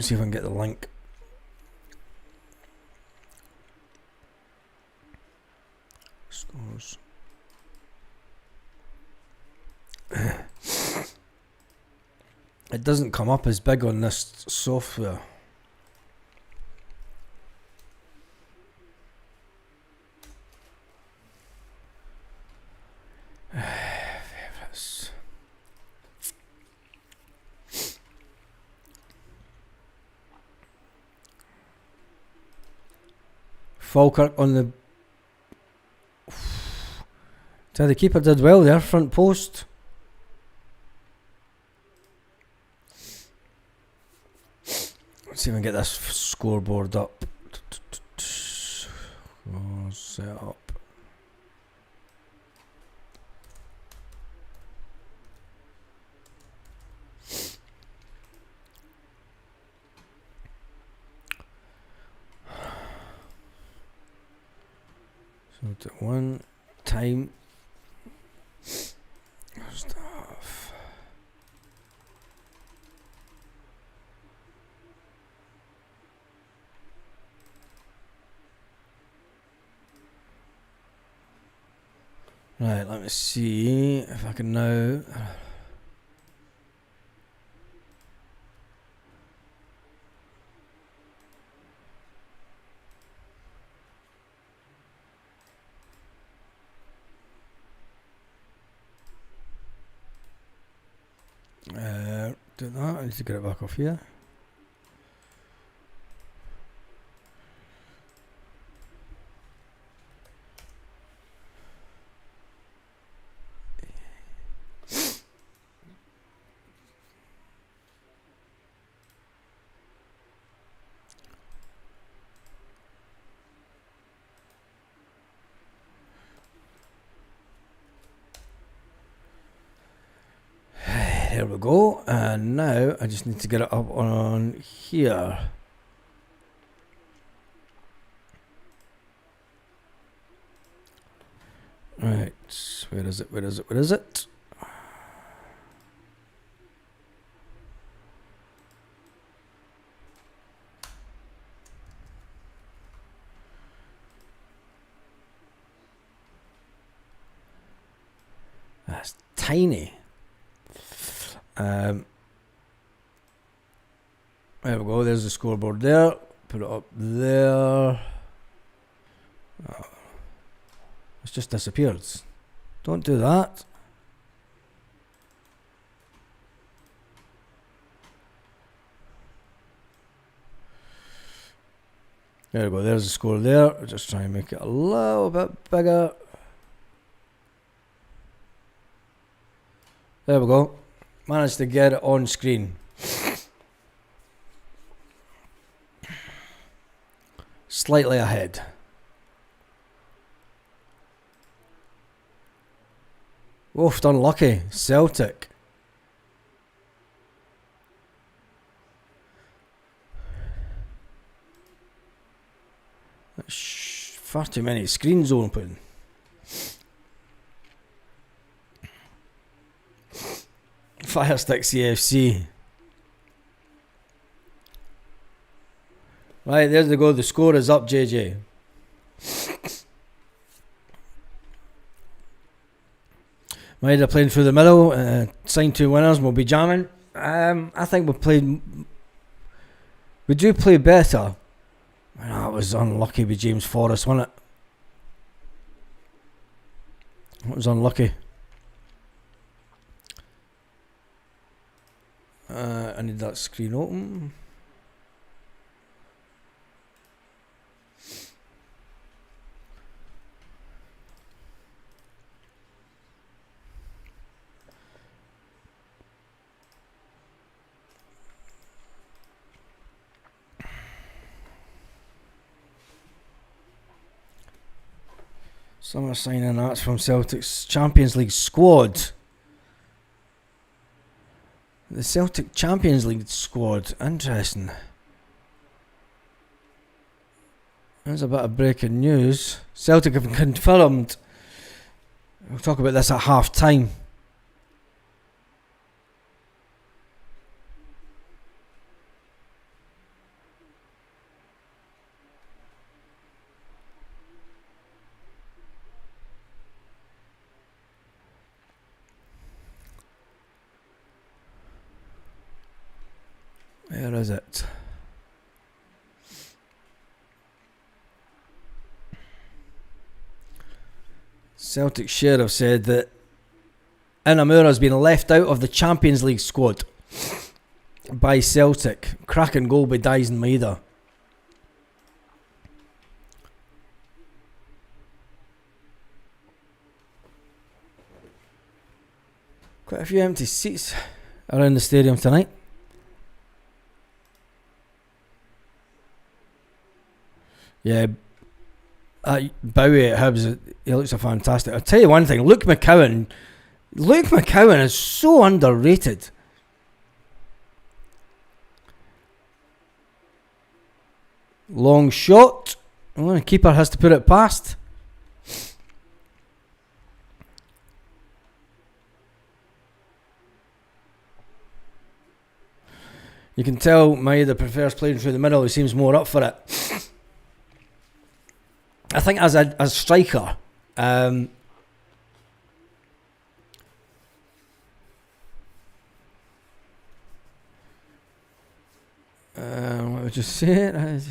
see if I can get the link. Scores. It doesn't come up as big on this software. Falkirk on the... So the keeper did well there, front post. Let's see if I can get this scoreboard up. Set up. So at one time stuff. Right, let me see if I can now. Do that. I need to get it back off here. go. And now I just need to get it up on here. Right, where is it? That's tiny. There we go, there's the scoreboard there. Put it up there. Oh, it's just disappeared. Don't do that. There we go, there's the score there. I'll just try and make it a little bit bigger. There we go. Managed to get it on screen. Slightly ahead. Oof, unlucky. Celtic. That's far too many screens open. Firestick CFC. Right, there they go. The score is up, JJ. Maida playing through the middle. Signed 2 winners. We'll be jamming. I think we do play better. That was unlucky with James Forrest, wasn't it? It was unlucky. I need that screen open. Summer signing, that's from Celtic's Champions League squad. The Celtic Champions League squad. Interesting. There's a bit of breaking news. Celtic have confirmed. We'll talk about this at half time. Where is it? Celtic Share have said that Inamura has been left out of the Champions League squad by Celtic. Cracking goal by Dyson Maida. Quite a few empty seats around the stadium tonight. Yeah, Bowie at Hibs, he looks a fantastic. I'll tell you one thing, Luke McCowan is so underrated. Long shot. Oh, the keeper has to put it past. You can tell Maida prefers playing through the middle. He seems more up for it. I think as a striker, what would you say?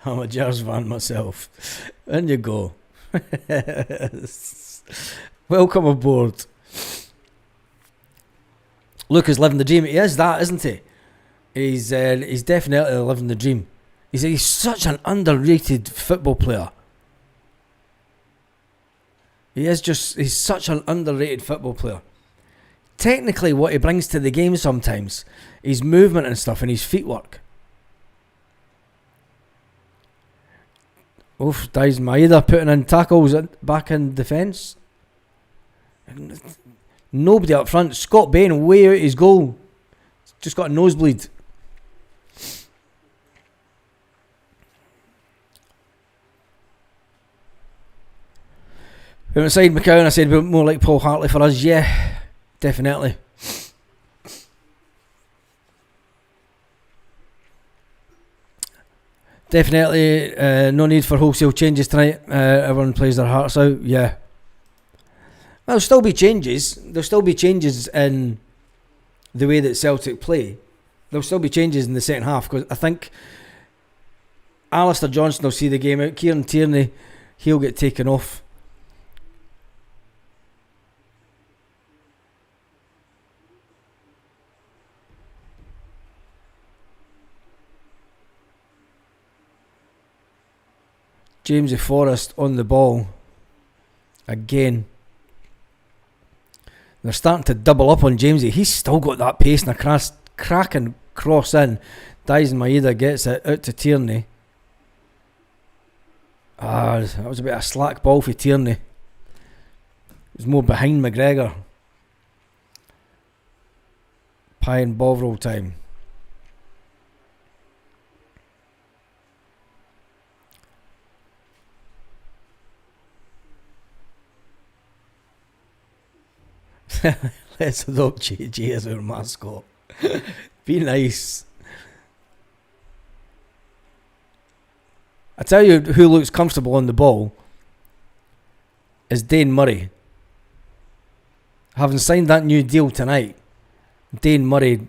I'm a Jers fan myself. In you go. Welcome aboard. Luke is living the dream. He is that, isn't he? He's definitely living the dream. He's such an underrated football player. He's such an underrated football player. Technically, what he brings to the game sometimes is movement and stuff and his feet work. Oof, Daizen Maeda putting in tackles back in defence. Nobody up front. Scott Bain way out his goal. Just got a nosebleed. We went inside McCowan. I said more like Paul Hartley for us. Yeah, definitely. Definitely no need for wholesale changes tonight. Everyone plays their hearts out. Yeah. Well, there'll still be changes. There'll still be changes in the way that Celtic play. There'll still be changes in the second half because I think Alistair Johnston will see the game out. Kieran Tierney, he'll get taken off. Jamesy Forrest on the ball again. They're starting to double up on Jamesy. He's still got that pace and a cracking cross in. Daizen Maeda gets it out to Tierney. That was a bit of a slack ball for Tierney. It was more behind McGregor. Pie and Bovril time. Let's adopt JJ as our mascot. Be nice. I tell you who looks comfortable on the ball is Dane Murray. Having signed that new deal tonight, Dane Murray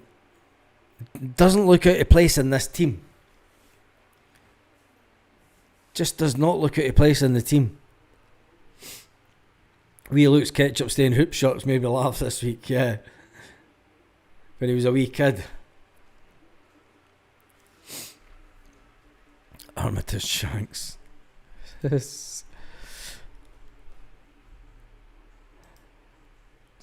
doesn't look out of place in this team. Just does not look out of place in the team. Wee Luke's ketchup stain hoop shorts made me laugh this week, yeah. When he was a wee kid. Armitage Shanks. So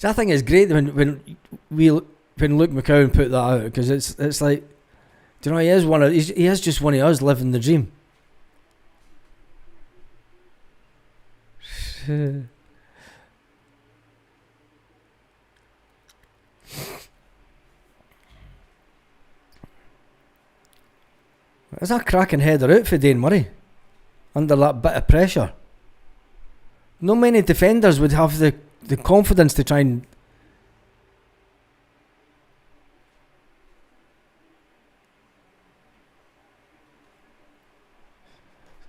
I think it's great when Luke McCowan put that out because it's like, do you know, he is just one of us living the dream. Is that cracking header out for Dane Murray under that bit of pressure? Not many defenders would have the confidence to try and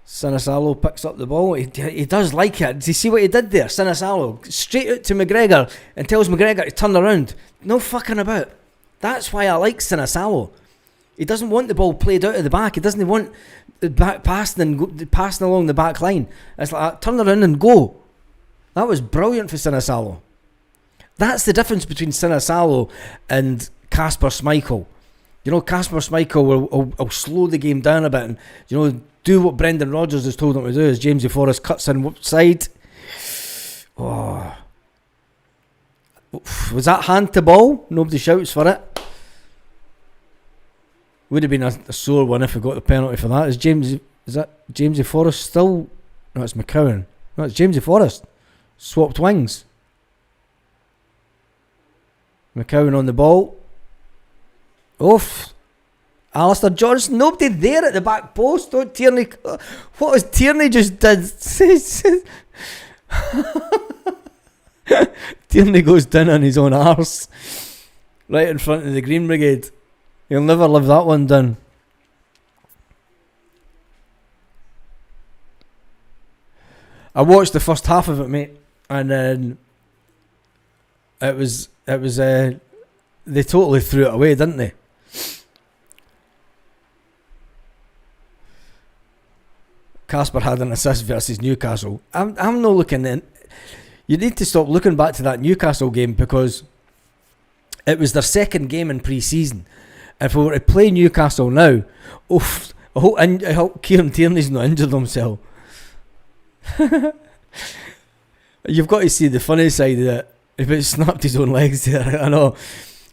Sinisalo picks up the ball. He does like it. Do you see what he did there? Sinisalo straight out to McGregor and tells McGregor to turn around. No fucking about. That's why I like Sinisalo. He doesn't want the ball played out of the back. He doesn't want the back passing along the back line. It's like, turn around and go. That was brilliant for Sinisalo. That's the difference between Sinisalo and Kasper Schmeichel. You know, Kasper Schmeichel will slow the game down a bit and, you know, do what Brendan Rodgers has told him to do as Jamesy Forrest cuts in side. Oh. Was that hand to ball? Nobody shouts for it. Would have been a sore one if we got the penalty for that. Is that Jamesy Forrest still? No, it's McCowan. No, it's Jamesy Forrest. Swapped wings. McCowan on the ball. Oof. Alistair Johnston. Nobody there at the back post. Don't Tierney. What has Tierney just did? Tierney goes down on his own arse. Right in front of the Green Brigade. He'll never live that one down. I watched the first half of it, mate, and then it was they totally threw it away, didn't they? Kasper had an assist versus Newcastle. I'm not looking in. You need to stop looking back to that Newcastle game because it was their second game in pre-season. If we were to play Newcastle now, I hope Kieran Tierney's not injured himself. You've got to see the funny side of it. If it snapped his own legs there, I know.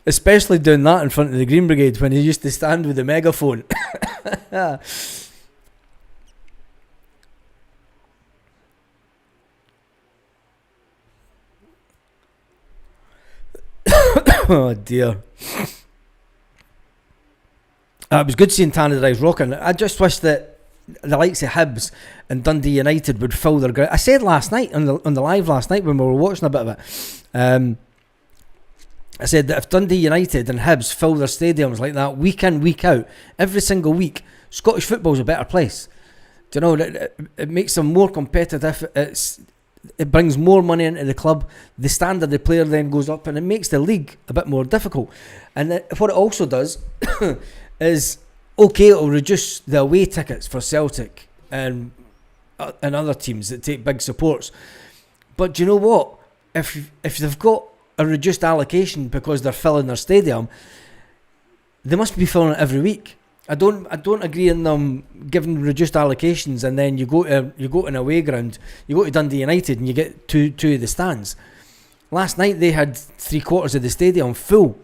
Especially doing that in front of the Green Brigade when he used to stand with the megaphone. Oh dear. It was good seeing Tannadice rocking. I just wish that the likes of Hibs and Dundee United would fill their ground. I said last night on the live last night when we were watching a bit of it. I said that if Dundee United and Hibs fill their stadiums like that week in, week out, every single week, Scottish football's a better place. Do you know, it makes them more competitive. It brings more money into the club. The standard of player then goes up, and it makes the league a bit more difficult. And what it also does is, okay, it'll reduce the away tickets for Celtic and other teams that take big supports. But do you know what? If they've got a reduced allocation because they're filling their stadium, they must be filling it every week. I don't agree in them giving reduced allocations and then you go to an away ground, you go to Dundee United and you get two of the stands. Last night they had 3/4 of the stadium full.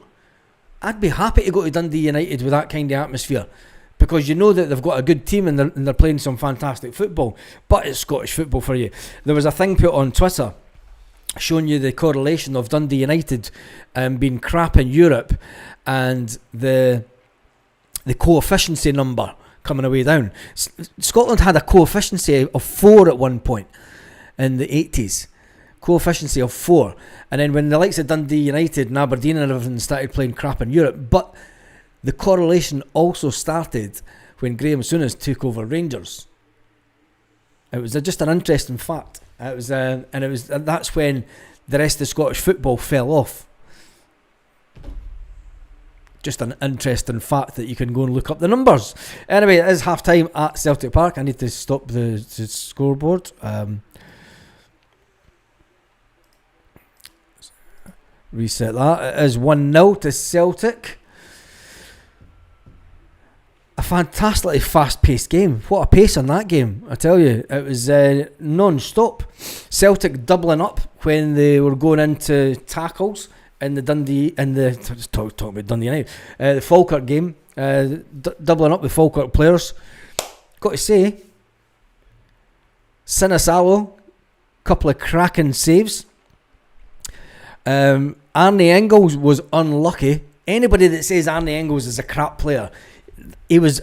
I'd be happy to go to Dundee United with that kind of atmosphere, because you know that they've got a good team and they're playing some fantastic football. But it's Scottish football for you. There was a thing put on Twitter showing you the correlation of Dundee United being crap in Europe and the coefficient number coming away down. Scotland had a coefficient of 4 at one point in the 80s. Coefficient of 4. And then when the likes of Dundee United and Aberdeen and everything started playing crap in Europe, but the correlation also started when Graham Souness took over Rangers. It was just an interesting fact. That's when the rest of Scottish football fell off. Just an interesting fact that you can go and look up the numbers. Anyway, it is half time at Celtic Park. I need to stop the scoreboard. Reset that. It is 1-0 to Celtic. A fantastically fast-paced game. What a pace on that game, I tell you. It was non-stop. Celtic doubling up when they were going into tackles in the talking about Dundee United, the Falkirk game, doubling up with Falkirk players. Got to say, Sinisalo, couple of cracking saves. Arnie Engels was unlucky. Anybody that says Arnie Engels is a crap player,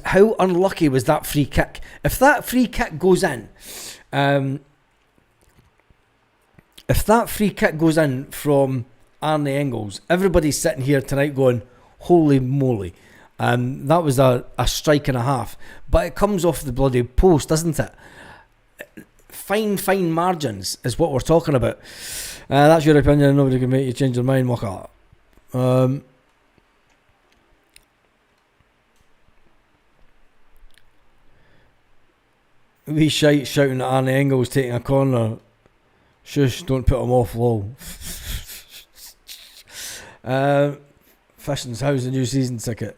how unlucky was that free kick? If that free kick goes in, from Arnie Engels, everybody's sitting here tonight going, holy moly. That was a strike and a half. But it comes off the bloody post, doesn't it? Fine margins is what we're talking about. That's your opinion. Nobody can make you change your mind, Mocha. Wee shite shouting at Arnie Engels taking a corner. Shush, don't put him off, lol. Fishing's, how's the new season ticket?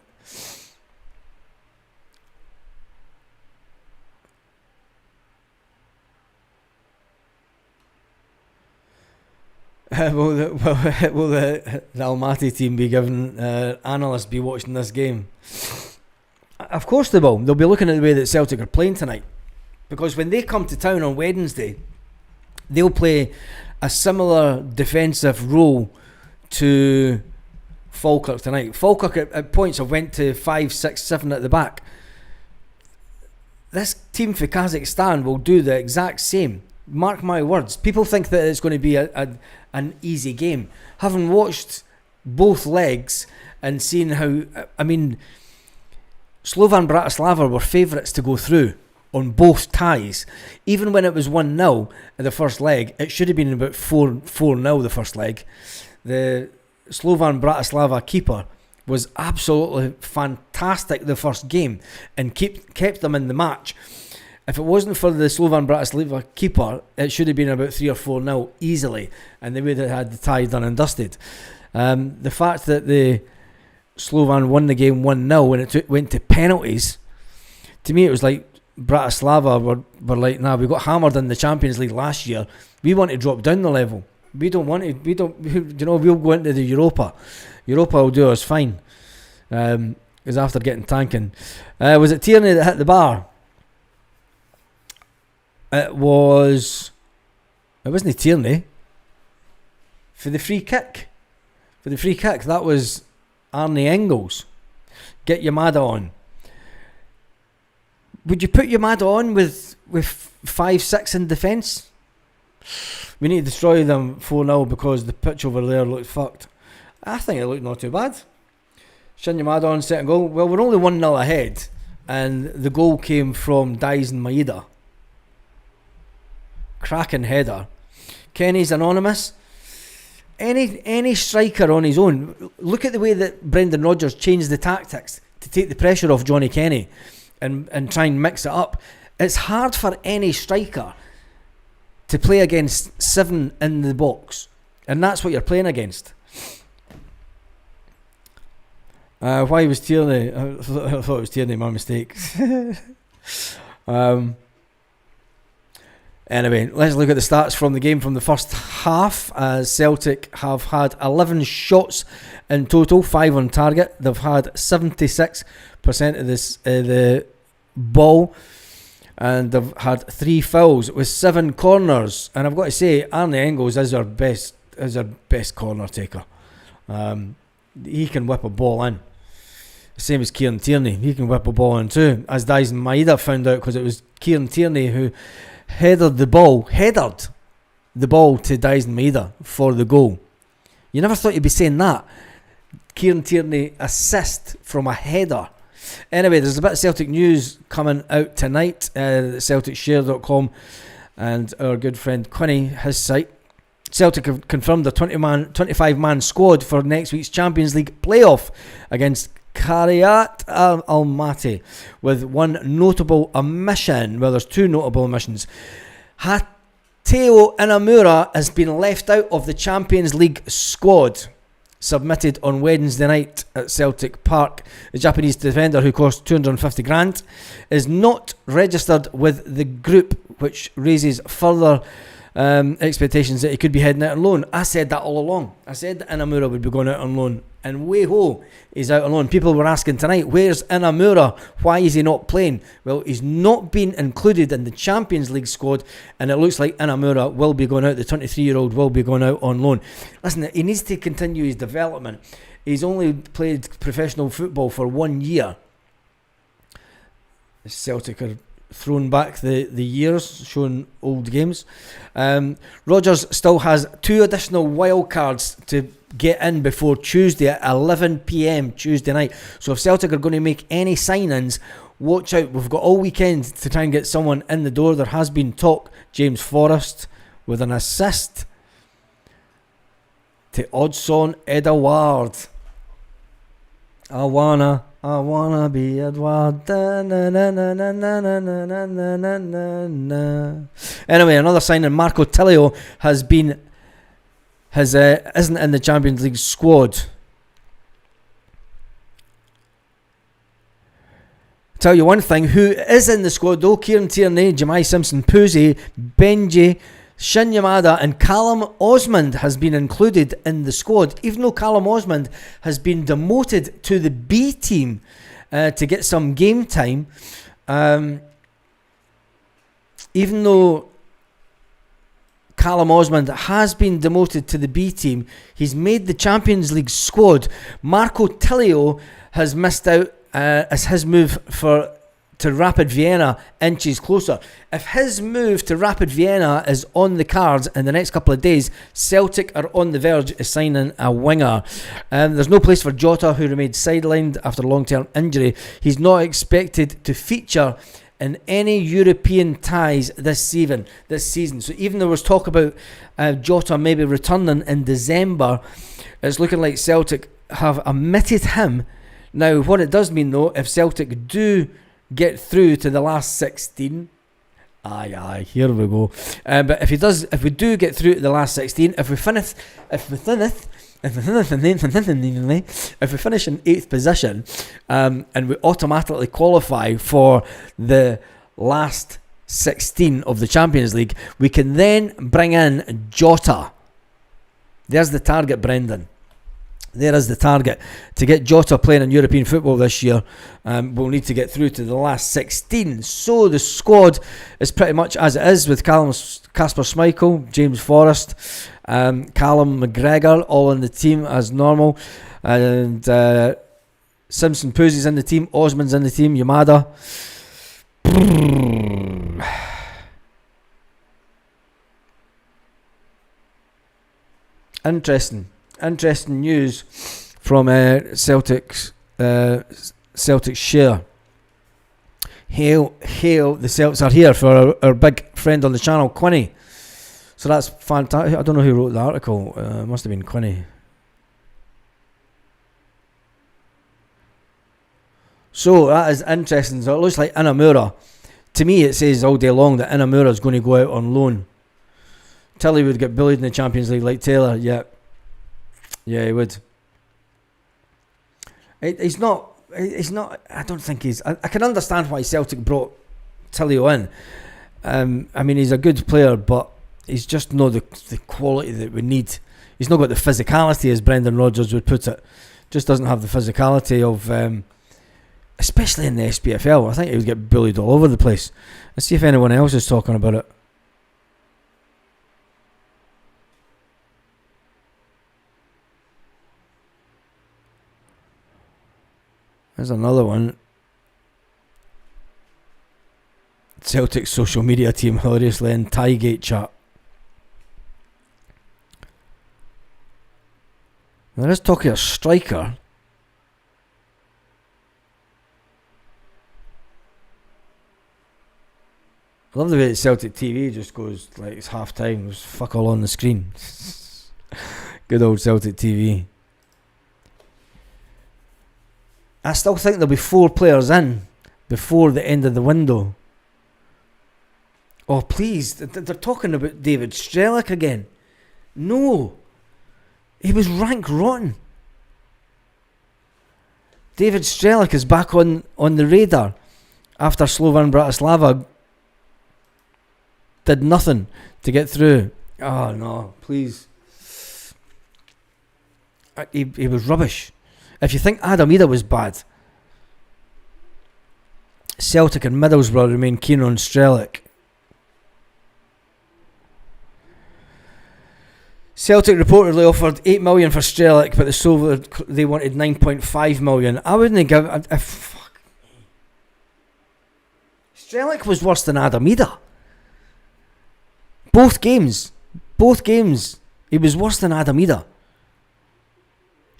Will the Almaty team be given analysts be watching this game? Of course they will. They'll be looking at the way that Celtic are playing tonight, because when they come to town on Wednesday, they'll play a similar defensive role to Falkirk tonight. Falkirk at points have went to 5, 6, 7 at the back. This team for Kazakhstan will do the exact same. Mark my words. People think that it's going to be an easy game. Having watched both legs and seeing how, Slovan Bratislava were favourites to go through on both ties. Even when it was 1-0 in the first leg, it should have been about 4-0 the first leg. The Slovan Bratislava keeper was absolutely fantastic the first game and kept them in the match. If it wasn't for the Slovan Bratislava keeper, it should have been about 3 or 4-0 easily, and they would have had the tie done and dusted. The fact that the Slovan won the game 1-0 and it went to penalties, to me it was like Bratislava were like, nah, we got hammered in the Champions League last year. We want to drop down the level. We don't want to. We'll go into the Europa. Europa will do us fine. Because after getting tanking, was it Tierney that hit the bar? It wasn't Tierney for the free kick. for the free kick. That was Arne Engels. Get Yamada on. Would you put Yamada on with 5-6 in defence? We need to destroy them 4-0 because the pitch over there looked fucked. I think it looked not too bad. Shin Yamada on second goal. Well, we're only 1-0 ahead, and the goal came from Daisen Maeda. Cracking header. Kenny's anonymous. Any striker on his own. Look at the way that Brendan Rodgers changed the tactics to take the pressure off Johnny Kenny and try and mix it up. It's hard for any striker to play against 7 in the box, and that's what you're playing against. Why was Tierney? I thought it was Tierney, my mistake. Anyway, let's look at the stats from the game from the first half. Celtic have had 11 shots in total, 5 on target. They've had 76% of the ball, and they've had 3 fouls with 7 corners. And I've got to say, Arne Engels is our best corner taker. He can whip a ball in. Same as Kieran Tierney, he can whip a ball in too. As Daisen Maeda found out, because it was Kieran Tierney who headed the ball to Daisen Maeda for the goal. You never thought you'd be saying that. Kieran Tierney assist from a header. Anyway, there's a bit of Celtic news coming out tonight. CelticShare.com and our good friend Quinny, his site. Celtic have confirmed a 25-man squad for next week's Champions League playoff against Kariat Almaty, with one notable omission. Well, there's 2 notable omissions. Hateo Inamura has been left out of the Champions League squad submitted on Wednesday night at Celtic Park. The Japanese defender, who cost 250 grand, is not registered with the group, which raises further expectations that he could be heading out on loan. I said that all along. I said that Inamura would be going out on loan, and way-ho, he's out on loan. People were asking tonight, where's Inamura? Why is he not playing? Well, he's not been included in the Champions League squad, and it looks like Inamura will be going out. The 23-year-old will be going out on loan. Listen, he needs to continue his development. He's only played professional football for 1 year. Celtic are thrown back the years, showing old games. Rodgers still has 2 additional wild cards to get in before Tuesday at 11 p.m. Tuesday night. So if Celtic are going to make any signings, watch out. We've got all weekend to try and get someone in the door. There has been talk. James Forrest with an assist to Odsonne Edouard. I wanna be Edward. Anyway, another signing, Marco Tilio isn't in the Champions League squad. Tell you one thing, who is in the squad though: Kieran Tierney, Jemai Simpson, Puzzi, Benji, Shin Yamada, and Callum Osmond has been included in the squad, even though Callum Osmond has been demoted to the B team to get some game time. Even though Callum Osmond has been demoted to the B team, he's made the Champions League squad. Marco Tilio has missed out as his move to Rapid Vienna inches closer. If his move to Rapid Vienna is on the cards in the next couple of days, Celtic are on the verge of signing a winger. There's no place for Jota, who remained sidelined after a long-term injury. He's not expected to feature in any European ties this season. So even though there was talk about Jota maybe returning in December, it's looking like Celtic have omitted him. Now, what it does mean though, if Celtic do get through to the last 16, here we go. But if we do get through to the last 16, if we finish in 8th position, and we automatically qualify for the last 16 of the Champions League, we can then bring in Jota. There's the target, Brendan. There is the target. To get Jota playing in European football this year, we'll need to get through to the last 16. So the squad is pretty much as it is, with Kasper Schmeichel, James Forrest, Callum McGregor all in the team as normal, and Simpson Puzzi's in the team, Osman's in the team, Yamada. Interesting news from Celtic's share. Hail, the Celts are here for our big friend on the channel, Quinny. So that's fantastic. I don't know who wrote the article. It must have been Quinny. So that is interesting. So it looks like Inamura. To me, it says all day long that Inamura is going to go out on loan. Tilly would get bullied in the Champions League like Taylor. Yeah, he would. He's not. I don't think he's. I can understand why Celtic brought Tilly in. I mean, he's a good player, but he's just not the quality that we need. He's not got the physicality, as Brendan Rodgers would put it. Just doesn't have the physicality of, especially in the SPFL. I think he would get bullied all over the place. Let's see if anyone else is talking about it. There's another one. Celtic social media team hilariously in Tygate chat. There is talk of a striker. I love the way that Celtic TV just goes like it's half time. There's fuck all on the screen. Good old Celtic TV. I still think there'll be 4 players in before the end of the window. Oh, please. They're talking about David Strelic again. No. He was rank rotten. David Strelic is back on the radar after Slovan Bratislava did nothing to get through. Oh, no. Please. He was rubbish. If you think Adamida was bad, Celtic and Middlesbrough remain keen on Strelic. Celtic reportedly offered 8 million for Strelic, but they wanted 9.5 million. I wouldn't give. Fuck. Strelic was worse than Adamida. Both games, he was worse than Adamida.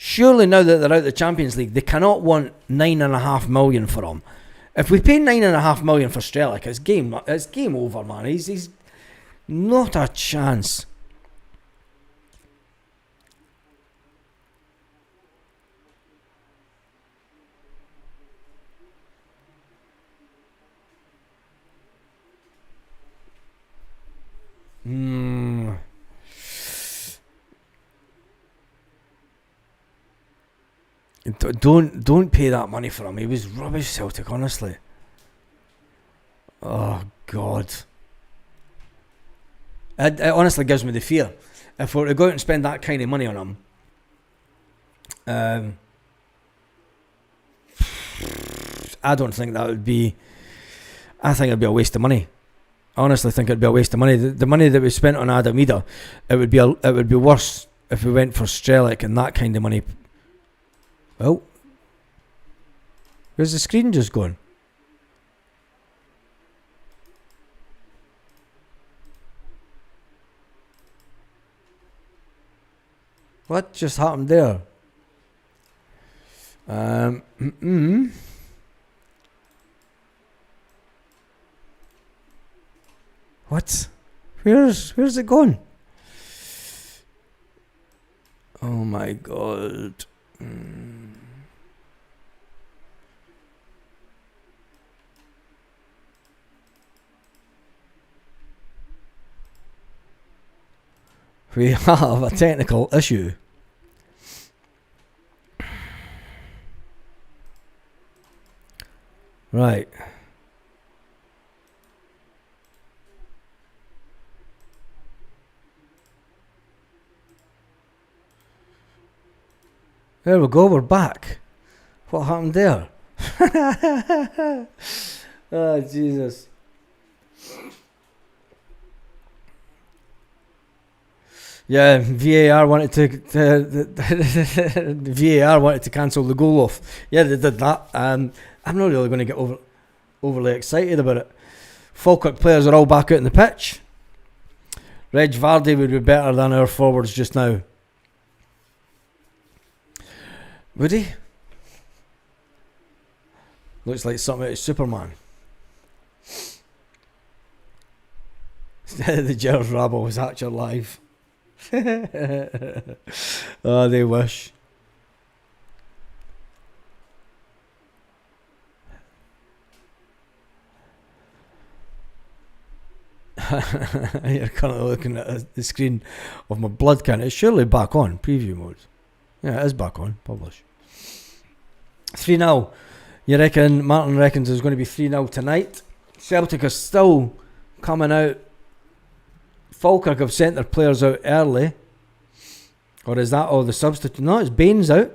Surely now that they're out of the Champions League, they cannot want 9.5 million for him. If we pay 9.5 million for Strelic, it's game over, man. He's not a chance. Don't pay that money for him. He was rubbish, Celtic, honestly. Oh God. It honestly gives me the fear. If we were to go out and spend that kind of money on him, I don't think that would be. I think it'd be a waste of money. I honestly think it'd be a waste of money. The money that we spent on Adamida, it would be worse if we went for Strelic and that kind of money. Well, where's the screen just gone? What just happened there? What? Where's it gone? Oh my God. We have a technical issue. Right. There we go, we're back. What happened there? Oh, Jesus. Yeah, VAR wanted VAR wanted to cancel the goal off. Yeah, they did that. I'm not really going to get overly excited about it. Falkirk players are all back out in the pitch. Reg Vardy would be better than our forwards just now. Would he? Looks like something out of Superman. The Gerald Rabble was actually live. Oh, they wish. You're currently looking at the screen of my blood count. It's surely back on preview mode. Yeah, it is back on. Publish. 3-0. You reckon Martin reckons there's going to be 3-0 tonight? Celtic are still coming out. Falkirk have sent their players out early. Or is that all the substitute? No, it's Baines out.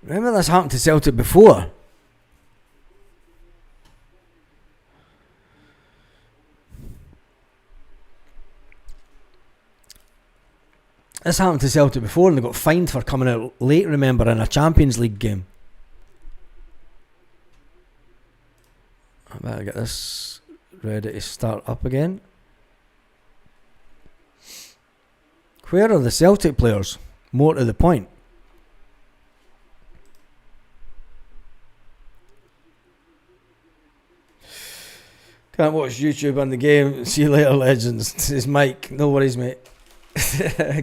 Remember this happened to Celtic before? This happened to Celtic before and they got fined for coming out late, remember, in a Champions League game. I better get this ready to start up again. Where are the Celtic players? More to the point. Can't watch YouTube on the game. See you later, legends. This is Mike. No worries, mate.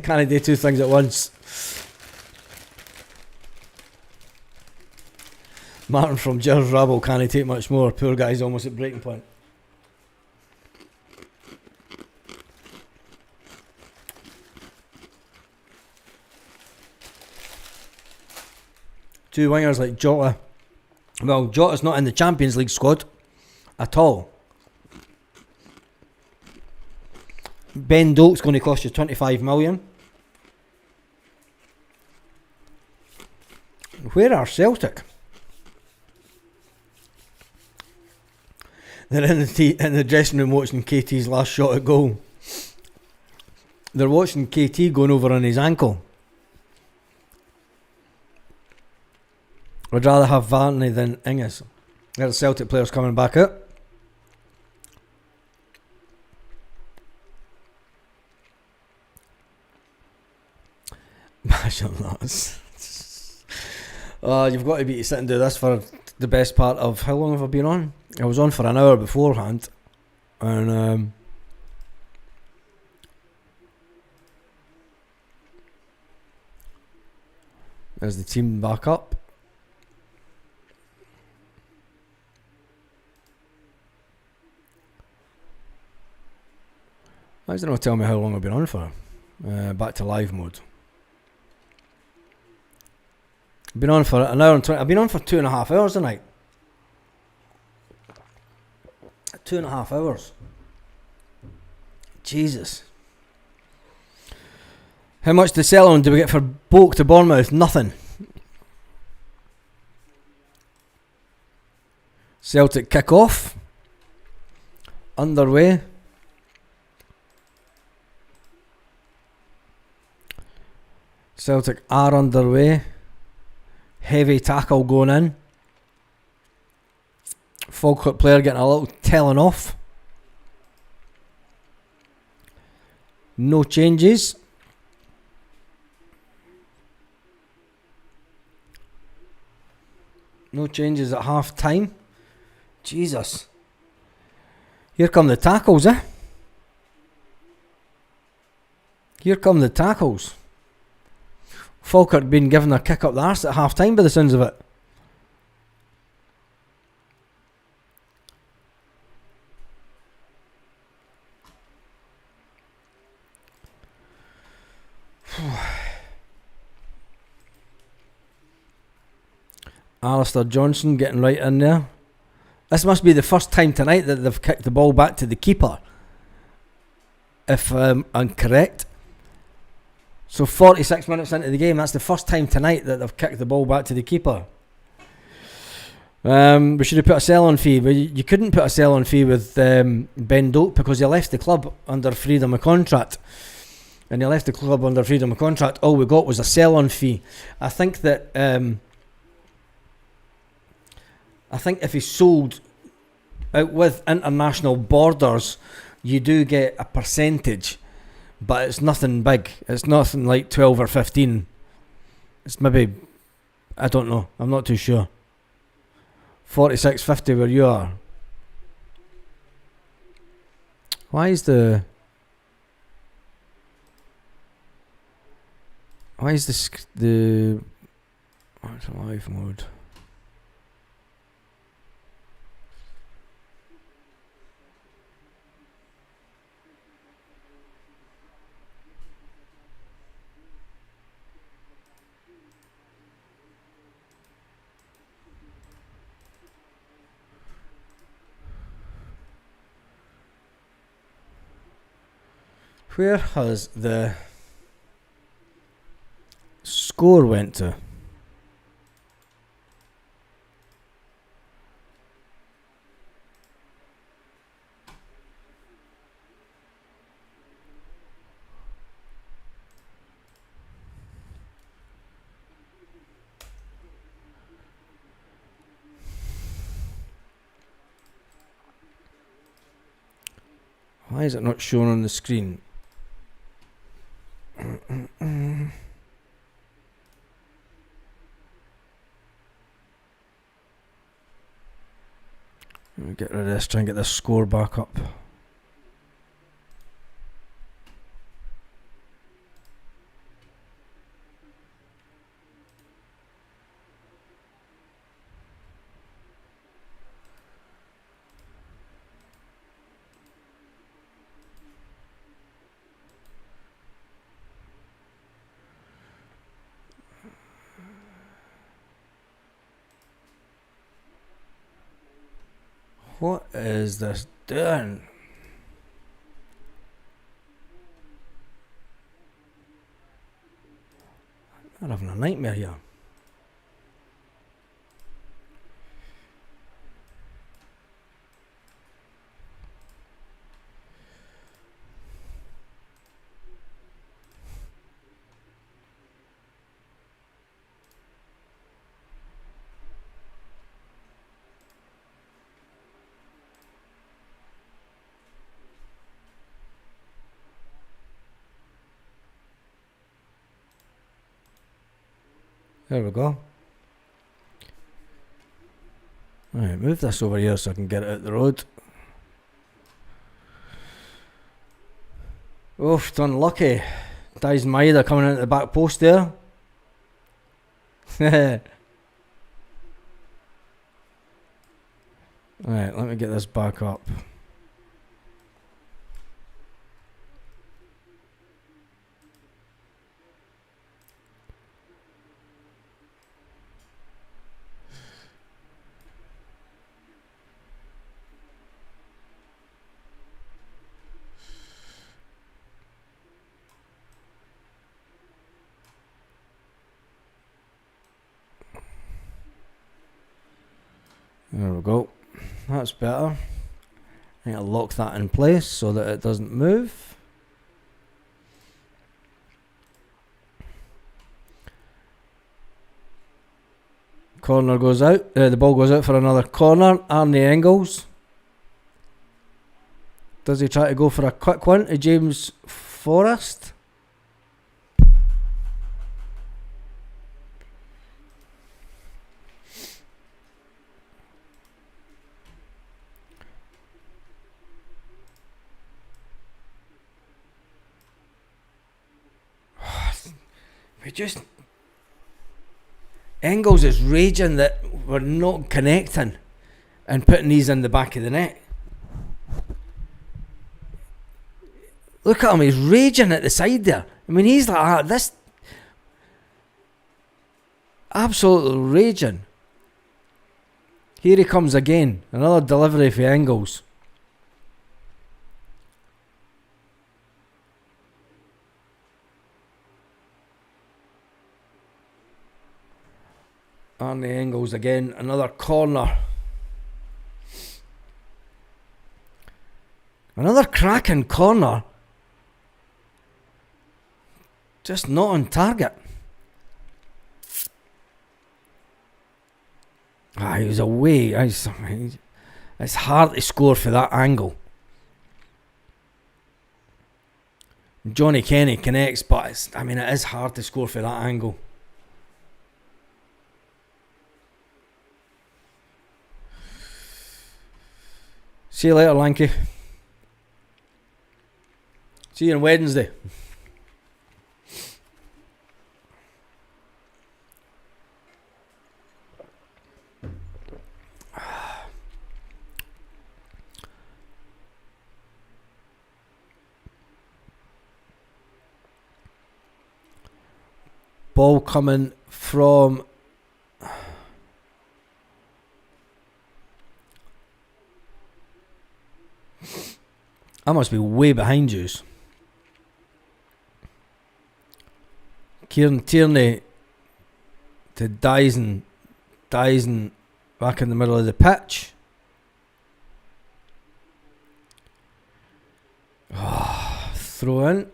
Can't do two things at once. Martin from Gerald Rabble can't take much more. Poor guy's almost at breaking point. Two wingers like Jota. Well, Jota's not in the Champions League squad at all. Ben Doak's going to cost you 25 million. Where are Celtic? They're in the dressing room watching KT's last shot at goal. They're watching KT going over on his ankle. I'd rather have Varney than Ings. There's Celtic players coming back out. You've got to be sitting and do this for the best part of how long have I been on? I was on for an hour beforehand, and there's the team back up. Why does it not tell me how long I've been on for? Back to live mode. I've been on for an hour and 20. I've been on for 2.5 hours tonight. 2.5 hours. Jesus. How much to sell on do we get for Boak to Bournemouth? Nothing. Celtic kick off. Underway. Celtic are underway. Heavy tackle going in. Falkirk player getting a little telling off. No changes. No changes at half time. Jesus. Here come the tackles, eh? Here come the tackles. Falkirk being given a kick up the arse at half time by the sounds of it. Alistair Johnson getting right in there. This must be the first time tonight that they've kicked the ball back to the keeper. if I'm correct. So 46 minutes into the game, that's the first time tonight that they've kicked the ball back to the keeper. We should have put a sell-on fee, but you couldn't put a sell-on fee with Ben Doak because he left the club under freedom of contract. And he left the club under freedom of contract. All we got was a sell-on fee. I think that if he's sold out with international borders, you do get a percentage, but it's nothing big. It's nothing like 12 or 15. It's maybe, I don't know. I'm not too sure. 46.50 where you are. Why is the what's live mode? Where has the score went to? Why is it not shown on the screen? Let me get rid of this, try and get this score back up. What is this doing? I'm having a nightmare here. There we go. Alright, move this over here so I can get it out the road. Oof, unlucky. Dai's Maeda coming out the back post there. Alright, let me get this back up. There we go. That's better. I need to lock that in place so that it doesn't move. Corner goes out. The ball goes out for another corner. Arne Engels. Does he try to go for a quick one to James Forrest? Engels is raging that we're not connecting and putting these in the back of the net. Look at him, he's raging at the side there. I mean, he's like this. Absolutely raging. Here he comes again. Another delivery for Engels. Arnie Engels again, another corner. Another cracking corner. Just not on target. He was away. It's hard to score for that angle. Johnny Kenny connects, but it is hard to score for that angle. See you later, Lanky. See you on Wednesday. Ball coming from I must be way behind you. Kieran Tierney to Dyson. Dyson back in the middle of the pitch. Throw in.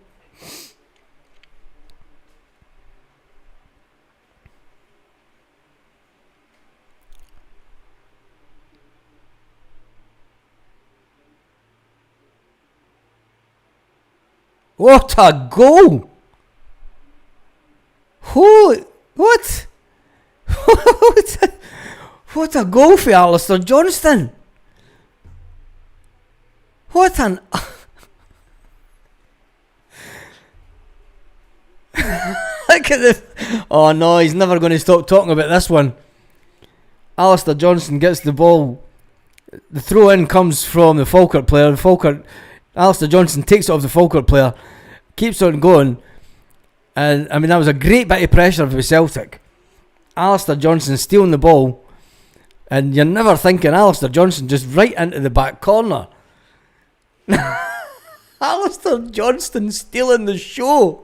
What a goal! Holy, what? What a goal for Alistair Johnston! What an... Look at this. Oh no, he's never going to stop talking about this one. Alistair Johnston gets the ball. The throw in comes from the Falkirk player. Alistair Johnston takes it off the Falkirk player, keeps on going, and that was a great bit of pressure for Celtic. Alistair Johnston stealing the ball, and you're never thinking Alistair Johnston just right into the back corner. Alistair Johnston stealing the show.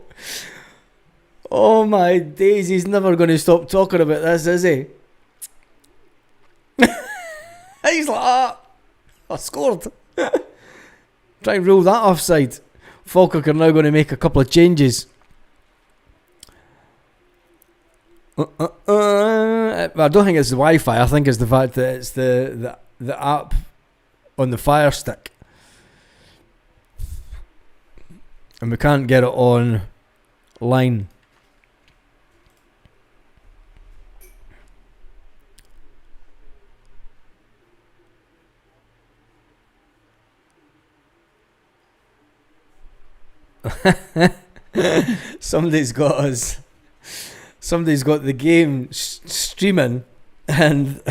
Oh my days, he's never going to stop talking about this, is he? He's like, I scored. Try and rule that offside. Falkirk are now going to make a couple of changes. I don't think it's the Wi-Fi. I think it's the fact that it's the app on the Fire Stick, and we can't get it on line. Somebody's got the game streaming, and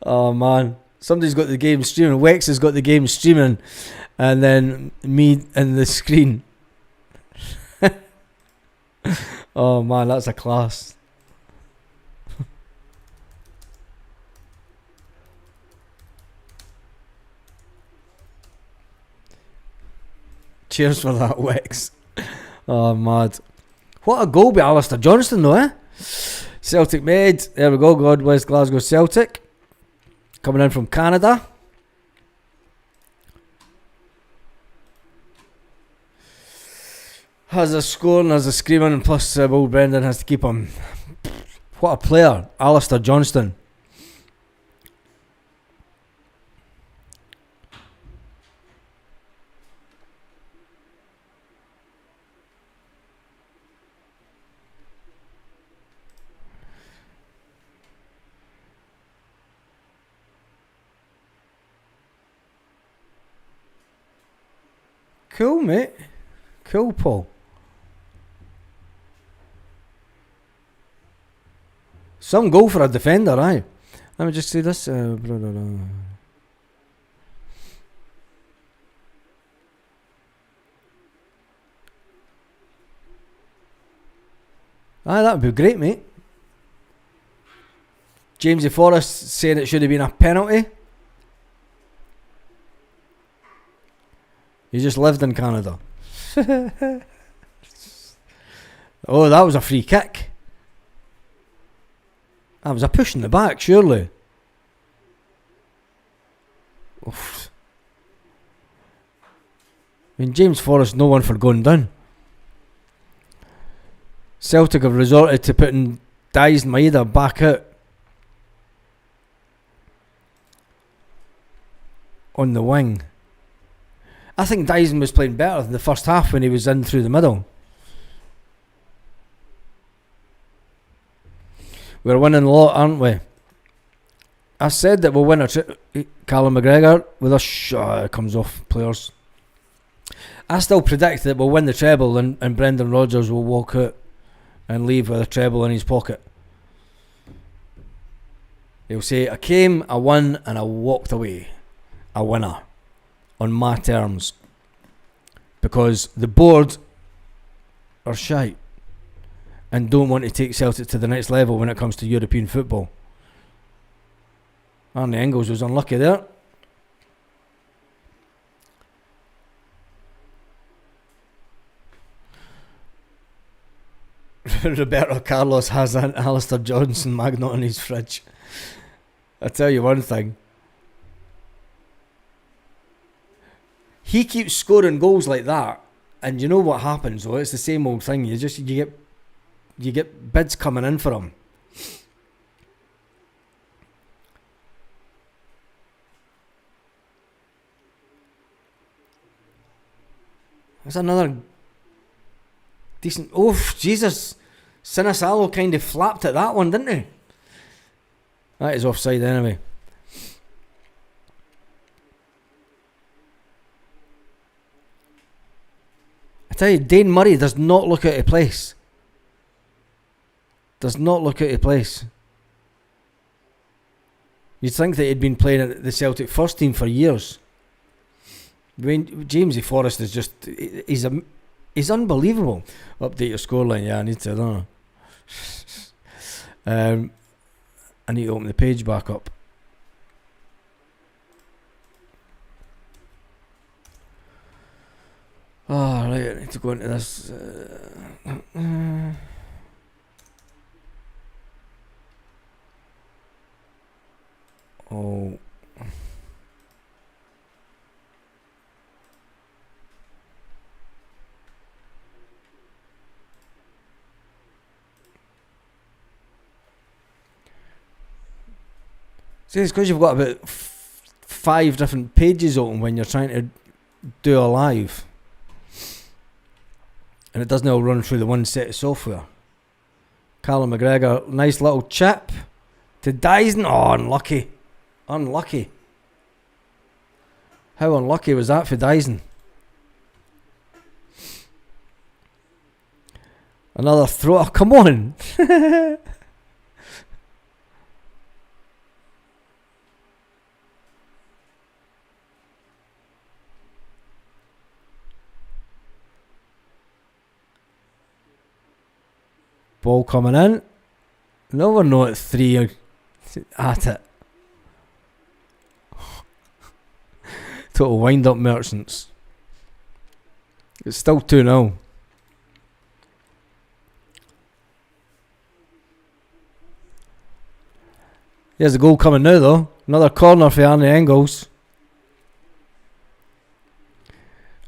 oh man, somebody's got the game streaming. Wex has got the game streaming, and then me in the screen. Oh man, that's a class. Cheers for that, Wex. Oh, mad. What a goal by Alistair Johnston, though, eh? Celtic made. There we go. God bless Glasgow Celtic. Coming in from Canada. Has a scoring, has a screaming, and plus Will Brendan has to keep him. What a player, Alistair Johnston. Cool, mate. Cool, Paul. Some goal for a defender, aye. Let me just see this. Aye, that would be great, mate. Jamesy Forrest saying it should have been a penalty. You just lived in Canada. Oh, that was a free kick. That was a push in the back, surely. Oof. I mean, James Forrest, no one for going down. Celtic have resorted to putting Dais Maeda back out on the wing. I think Dyson was playing better than the first half when he was in through the middle. We're winning a lot, aren't we? I said that we'll win Callum McGregor with a comes off players. I still predict that we'll win the treble and Brendan Rodgers will walk out and leave with a treble in his pocket. He'll say, I came, I won, and I walked away a winner on my terms, because the board are shite and don't want to take Celtic to the next level when it comes to European football. Arnie Engels was unlucky there. Roberto Carlos has an Alistair Johnson magnet in his fridge. I tell you one thing, he keeps scoring goals like that, and you know what happens though? It's the same old thing. You get bids coming in for him. There's another decent. Oh Jesus! Sinisalo kind of flapped at that one, didn't he? That is offside anyway. I tell you, Dane Murray does not look out of place. Does not look out of place. You'd think that he'd been playing at the Celtic first team for years. I mean, Jamesy Forrest is just... He's unbelievable. Update your scoreline. Yeah, I need to. I don't know. I need to open the page back up. Oh, right, I need to go into this. Oh. See, it's because you've got about 5 different pages open when you're trying to do a live. And it doesn't all run through the one set of software. Callum McGregor, nice little chip to Dyson. Oh, unlucky. Unlucky. How unlucky was that for Dyson? Another throw. Oh, come on. Ball coming in. No, we're not at 3 at it. Total wind up merchants. It's still 2-0. Here's the goal coming now though. Another corner for Arnie Engels.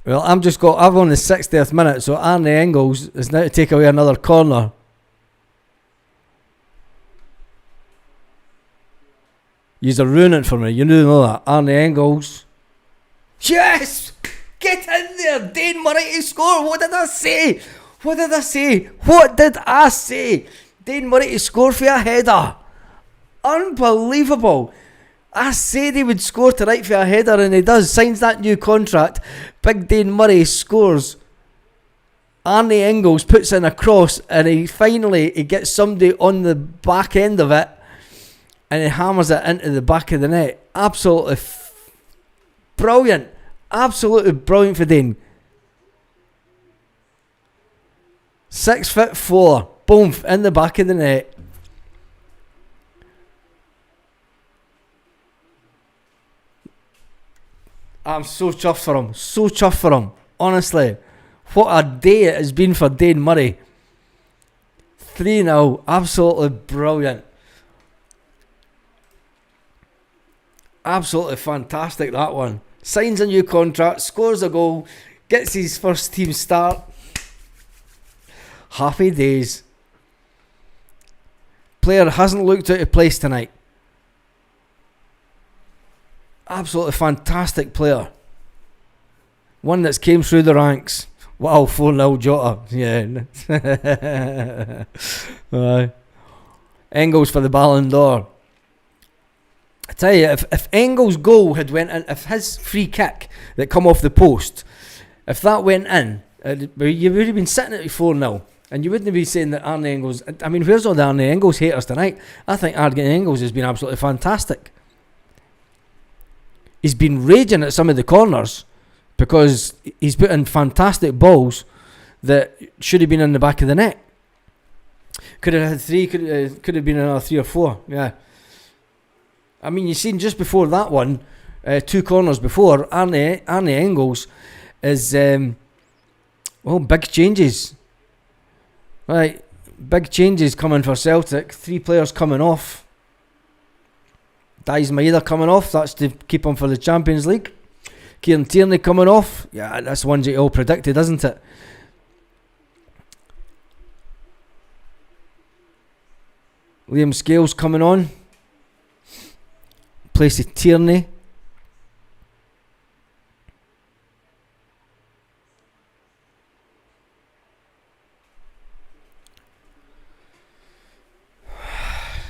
Well, I'm on the 60th minute, so Arnie Engels is now to take away another corner. You're ruining it for me. You know that. Arnie Engels. Yes! Get in there! Dane Murray to score! What did I say? What did I say? What did I say? Dane Murray to score for a header. Unbelievable. I said he would score tonight for a header, and he does. Signs that new contract. Big Dane Murray scores. Arnie Engels puts in a cross, and he gets somebody on the back end of it, and he hammers it into the back of the net. Absolutely brilliant. Absolutely brilliant for Dane. 6'4". Boom, in the back of the net. I'm so chuffed for him. So chuffed for him. Honestly. What a day it has been for Dane Murray. 3-0. Absolutely brilliant. Absolutely fantastic, that one. Signs a new contract, scores a goal, gets his first team start. Happy days. Player hasn't looked out of place tonight. Absolutely fantastic player. One that's came through the ranks. Wow, 4-0 Jota. Yeah. Engels for the Ballon d'Or. I tell you, if Engels' goal had went in, if his free kick that come off the post, if that went in, you would have been sitting at 4-0. And you wouldn't be saying that Arne Engels... I mean, where's all the Arne Engels haters tonight? I think Arne Engels has been absolutely fantastic. He's been raging at some of the corners because he's put in fantastic balls that should have been in the back of the net. Could have had 3, could have been another 3 or 4, yeah. I mean, you seen just before that one, 2 corners before, Arne Engels is, big changes. Right, big changes coming for Celtic. 3 players coming off. Dies Maeda coming off, that's to keep him for the Champions League. Kieran Tierney coming off. Yeah, that's the ones you all predicted, isn't it? Liam Scales coming on. Place of Tierney.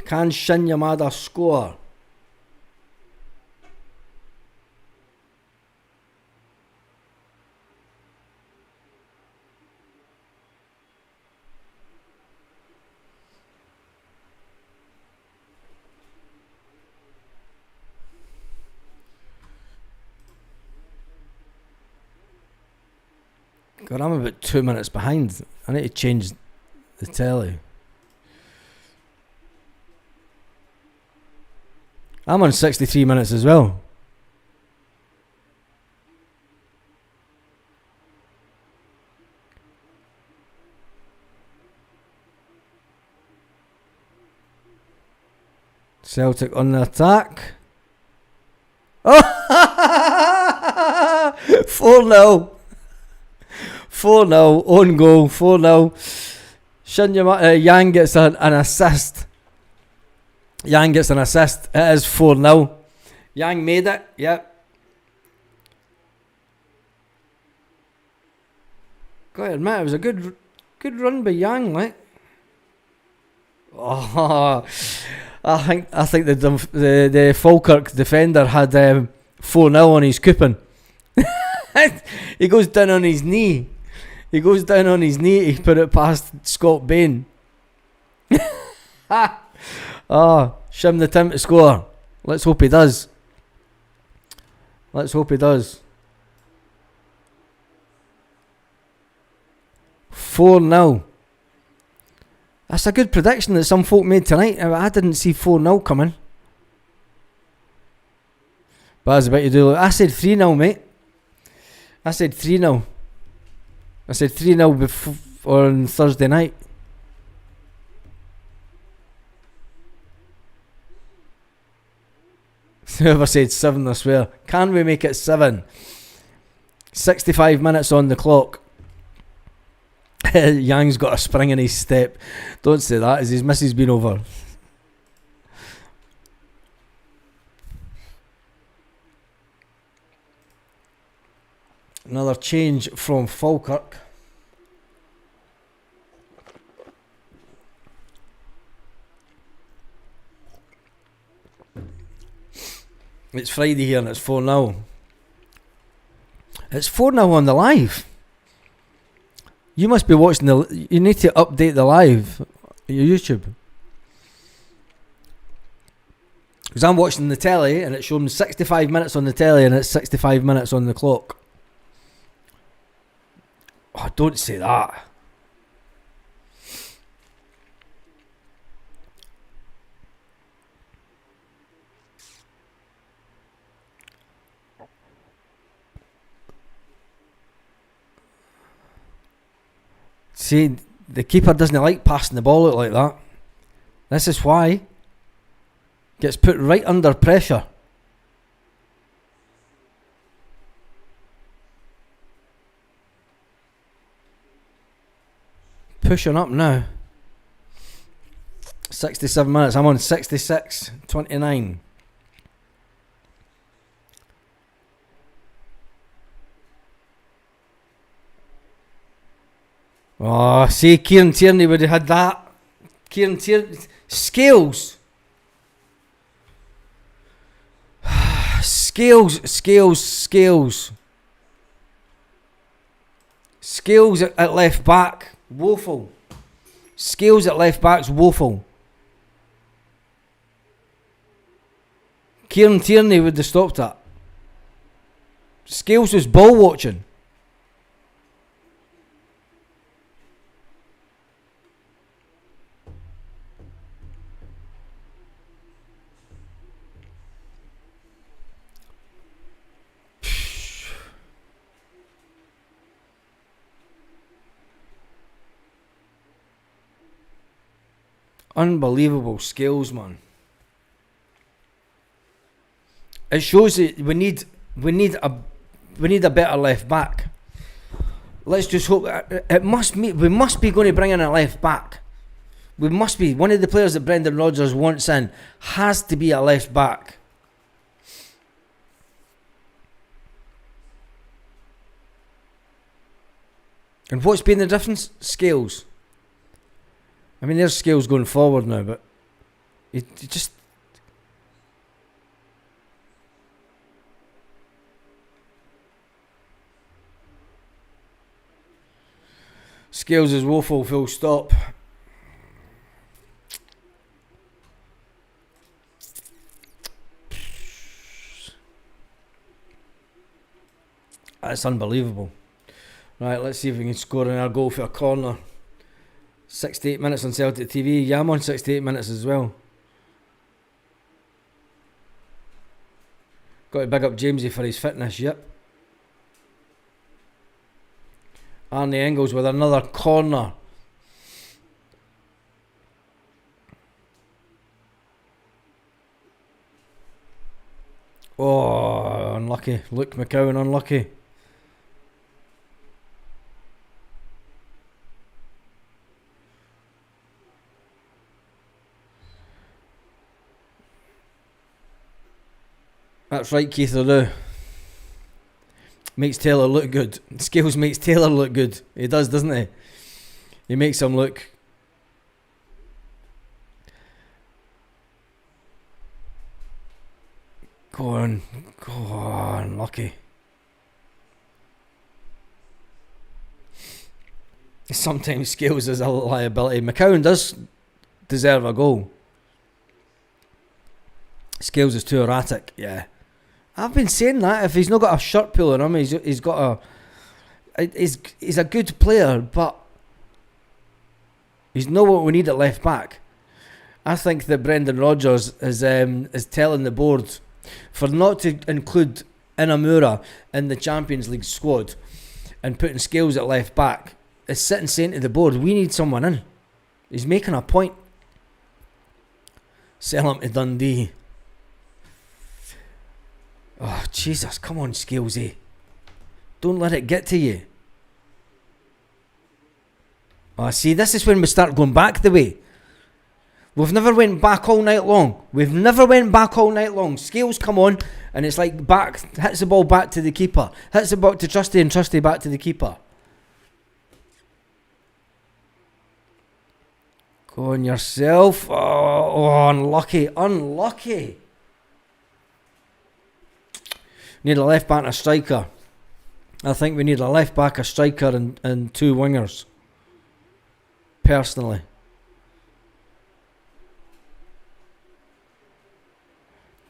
Can Shin Yamada score? God, I'm about 2 minutes behind. I need to change the telly. I'm on 63 minutes as well. Celtic on the attack. Oh! 4-0. 4-0. Own goal. 4-0. Yang gets an assist. Yang gets an assist. It is 4-0. Yang made it. Yep. Gotta admit, it was a good run by Yang, like. Oh, I think the Falkirk defender had 4-0 on his coupon. He goes down on his knee. He put it past Scott Bain. Shim the Tim to score. Let's hope he does. 4-0. That's a good prediction that some folk made tonight. I didn't see 4-0 coming. But I was about to do... I said 3-0, mate. I said 3-0 before on Thursday night. Whoever said 7, I swear. Can we make it 7? 65 minutes on the clock. Yang's got a spring in his step. Don't say that, as his missus been over. Another change from Falkirk. It's Friday here and it's 4-0. It's 4-0 on the live. You must be watching you need to update the live your YouTube. Because I'm watching the telly and it's showing 65 minutes on the telly and it's 65 minutes on the clock. Oh, don't say that. See, the keeper doesn't like passing the ball out like that. This is why. Gets put right under pressure. pushing up now. 67 minutes. I'm on 66-29. Oh, see, Kieran Tierney would have had that. Kieran Tierney. Scales. Scales. Scales at left back. Woeful. Scales at left back's woeful. Kieran Tierney would have stopped that. Scales was ball watching. Unbelievable skills, man. It shows that we need a better left back. Let's just hope we must be going to bring in a left back. We must be. One of the players that Brendan Rodgers wants in has to be a left back. And what's been the difference? Scales. I mean, there's Scales going forward now, but it just... Scales is woeful, full stop. That's unbelievable. Right, let's see if we can score in our goal for a corner. 68 minutes on Celtic TV. Yeah, I'm on 68 minutes as well. Got to big up Jamesy for his fitness, yep. Arnie Engels with another corner. Oh, unlucky. Luke McCowan, unlucky. That's right, Keith Leroux. Makes Taylor look good. Scales makes Taylor look good. He does, doesn't he? He makes him look... Go on, lucky. Sometimes Scales is a liability. McCowan does deserve a goal. Scales is too erratic, yeah. I've been saying that. If he's not got a shirt pull on him, he's got a... He's a good player, but he's not what we need at left back. I think that Brendan Rodgers is telling the board for not to include Inamura in the Champions League squad and putting Scales at left back. Is sitting saying to the board, we need someone in. He's making a point. Sell him to Dundee. Oh, Jesus, come on, Scalesy. Don't let it get to you. Oh, see, this is when we start going back the way. We've never went back all night long. Scales come on, and it's like back, hits the ball back to the keeper. Hits the ball to Trusty, and Trusty back to the keeper. Go on yourself. Oh, unlucky. Need a left back and a striker. I think we need a left back, a striker, and two wingers. Personally.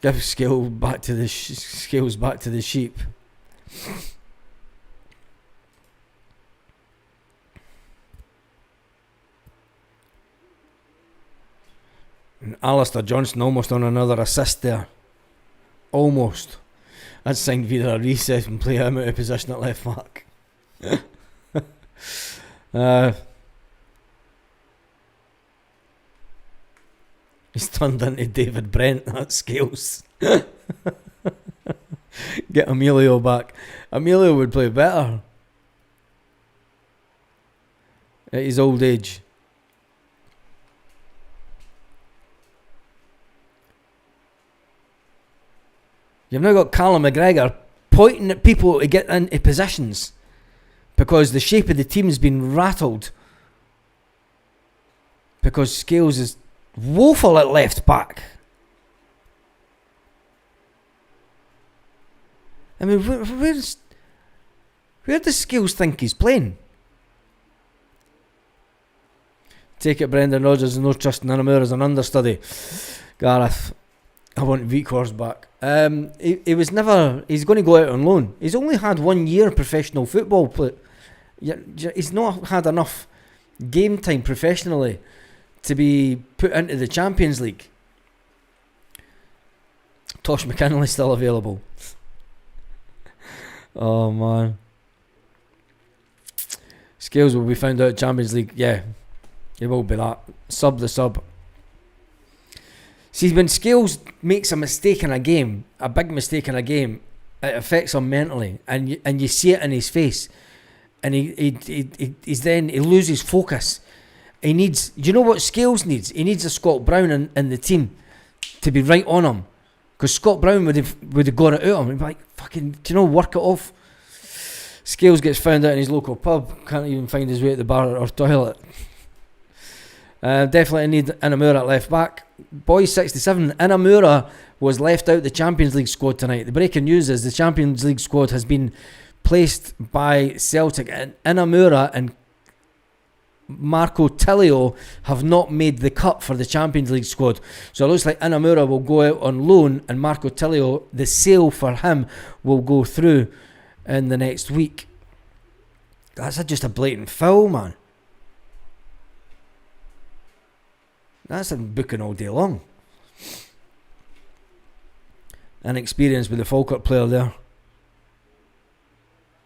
Give Scales back to the sheep. And Alistair Johnson almost on another assist there. Almost. I'd signed via a reset and play him out of position at left back. He's turned into David Brent, that Scales. Get Emilio back. Emilio would play better. at his old age. You've now got Callum McGregor pointing at people to get into positions because the shape of the team's been rattled because Scales is woeful at left back. I mean, where does Scales think he's playing? Take it, Brendan Rodgers, no trusting Anamura as an understudy. Gareth, I want Vikhorst back. He was never. He's going to go out on loan. He's only had 1 year professional football play. He's not had enough game time professionally to be put into the Champions League. Tosh McKinley still available. Oh man. Scales will be found out Champions League. Yeah, it will be that. Sub the sub. See, when Scales makes a mistake in a game, a big mistake in a game, it affects him mentally, and you see it in his face, and he loses focus. He needs, you know what Scales needs? He needs a Scott Brown in the team to be right on him, because Scott Brown would have gone it out him. He'd be like, fucking, do you know, work it off. Scales gets found out in his local pub, can't even find his way to the bar or toilet. Definitely need Anamura at left back. Boys 67, Anamura was left out the Champions League squad tonight. The breaking news is the Champions League squad has been placed by Celtic, and Anamura and Marco Tillio have not made the cut for the Champions League squad. So it looks like Anamura will go out on loan, and Marco Tillio, the sale for him, will go through in the next week. That's just a blatant foul, man. That's a booking all day long. An experience with the Falkirk player there. I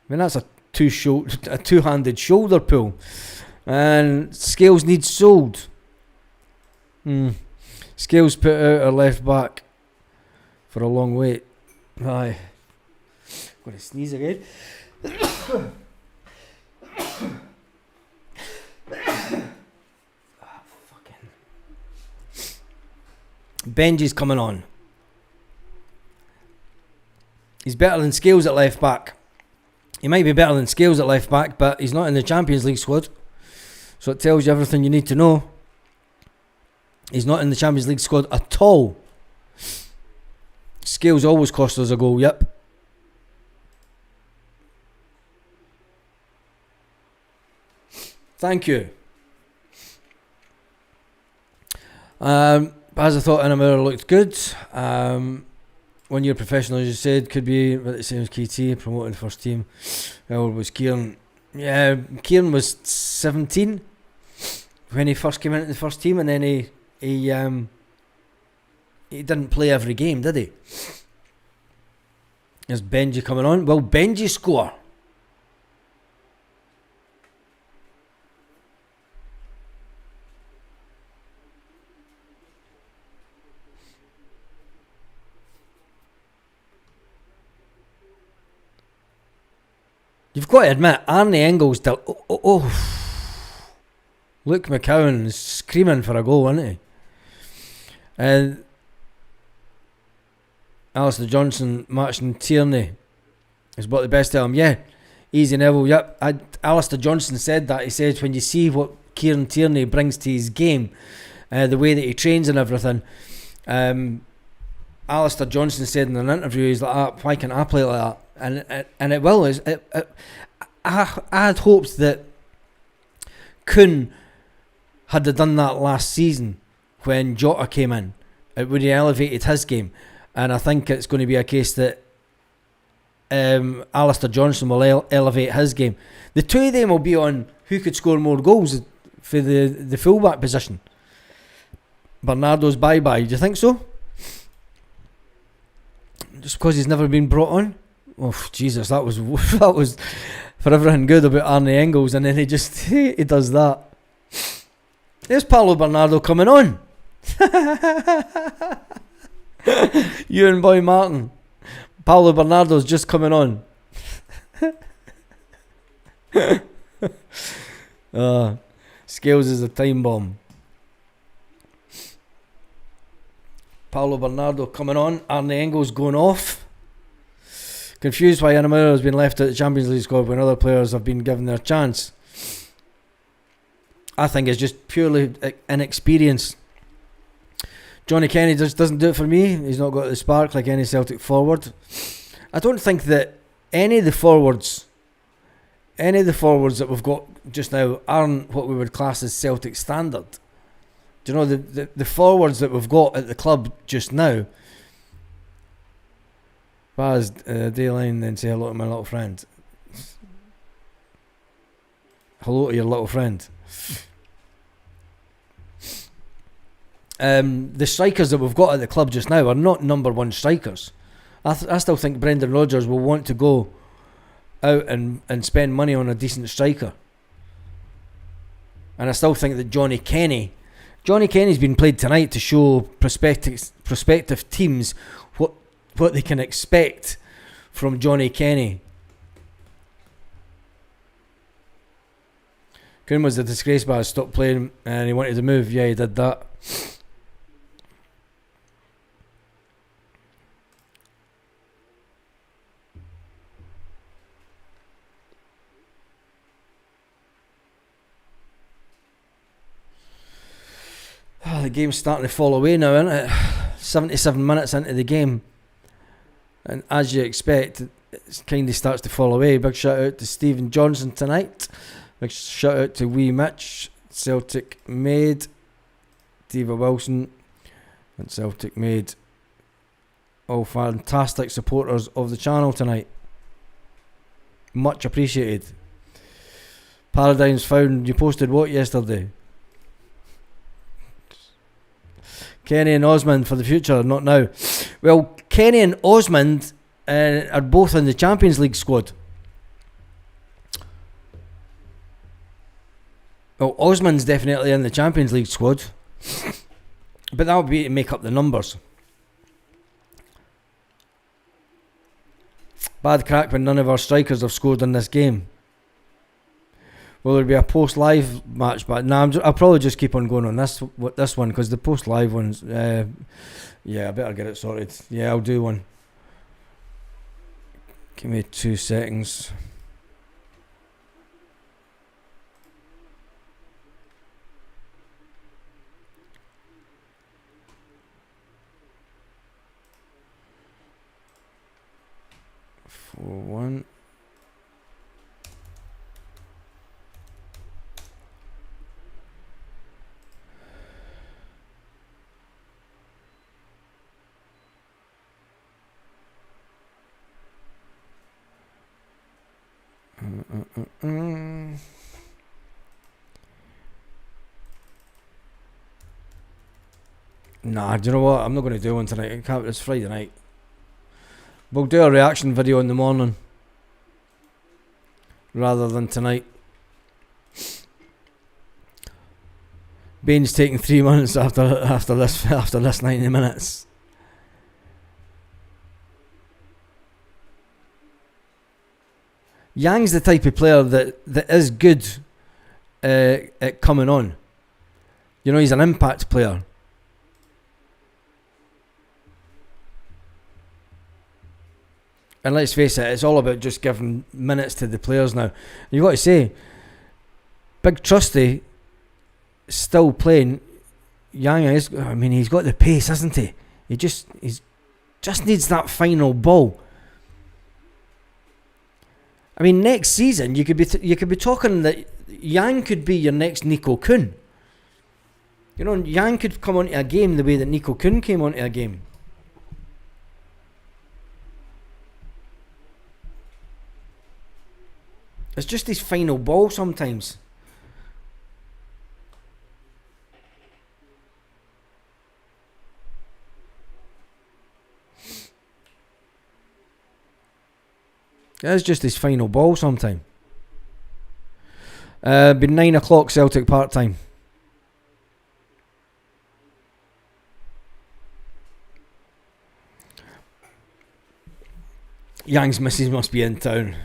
mean, that's a two-handed shoulder pull. And Scales needs sold. Scales put out our left back for a long wait. Aye. Got to sneeze again. Benji's coming on. He's better than Scales at left back. He might be better than Scales at left back, but he's not in the Champions League squad. So it tells you everything you need to know. He's not in the Champions League squad at all. Scales always cost us a goal, yep. Thank you. As I thought, Anamura looked good. 1 year professional, as you said, could be the same as KT, promoted first team. How old was Kieran? Yeah, Kieran was 17 when he first came into the first team, and then he didn't play every game, did he? There's Benji coming on. Will Benji score? You've got to admit, Arnie Engels still. Luke McCowan is screaming for a goal, isn't he? And Alistair Johnson matching Tierney has got the best of him. Yeah, easy Neville. Yep, Alistair Johnson said that. He said when you see what Kieran Tierney brings to his game, the way that he trains and everything. Alistair Johnson said in an interview, he's like, why can't I play like that? And it will. I had hoped that Kuhn had done that last season when Jota came in. It would have elevated his game, and I think it's going to be a case that Alistair Johnson will elevate his game. The two of them will be on who could score more goals for the fullback position. Bernardo's bye-bye. Do you think so? Just because he's never been brought on? Oh Jesus, that was for everything good about Arnie Engels, and then he does that. There's Paulo Bernardo coming on. You and Boy Martin. Paulo Bernardo's just coming on. Scales is a time bomb. Paulo Bernardo coming on. Arne Engels going off. Confused why Anamura has been left at the Champions League squad when other players have been given their chance. I think it's just purely inexperience. Johnny Kenny just doesn't do it for me. He's not got the spark like any Celtic forward. I don't think that any of the forwards that we've got just now aren't what we would class as Celtic standard. Do you know the forwards that we've got at the club just now? Baz, Dayline, then say hello to my little friend. Hello to your little friend. The strikers that we've got at the club just now are not number one strikers. I still think Brendan Rodgers will want to go out and spend money on a decent striker. And I still think that Johnny Kenny's been played tonight to show prospective teams what they can expect from Johnny Kenny. Kuhn was a disgrace, but I stopped playing and he wanted to move. Yeah, he did that. Oh, the game's starting to fall away now, isn't it? 77 minutes into the game. And as you expect, it kind of starts to fall away. Big shout out to Stephen Johnson tonight. Big shout out to Wee Mitch, Celtic Maid, Diva Wilson, and Celtic Maid. All fantastic supporters of the channel tonight. Much appreciated. Paradigms found. You posted what yesterday? Kenny and Osmond for the future, not now. Well, Kenny and Osmond are both in the Champions League squad. Well, Osmond's definitely in the Champions League squad, but that would be to make up the numbers. Bad crack when none of our strikers have scored in this game. Will there be a post-live match? But nah, I'll probably just keep on going on this one, because the post-live ones, yeah, I better get it sorted. Yeah, I'll do one. Give me 2 seconds. One. Nah, do you know what? I'm not going to do one tonight. It's Friday night. We'll do a reaction video in the morning rather than tonight. Bain's taking 3 months after this 90 minutes. Yang's the type of player that is good at coming on. You know, he's an impact player. And let's face it, it's all about just giving minutes to the players now. You've got to say, Big Trusty still playing. Yang is, I mean, he's got the pace, hasn't he? He just needs that final ball. I mean, next season you could be talking that Yang could be your next Nico Kuhn. You know, Yang could come onto a game the way that Nico Kuhn came onto a game. It's just his final ball sometimes. It's just his final ball sometime. Been 9 o'clock Celtic part time. Yang's missus must be in town.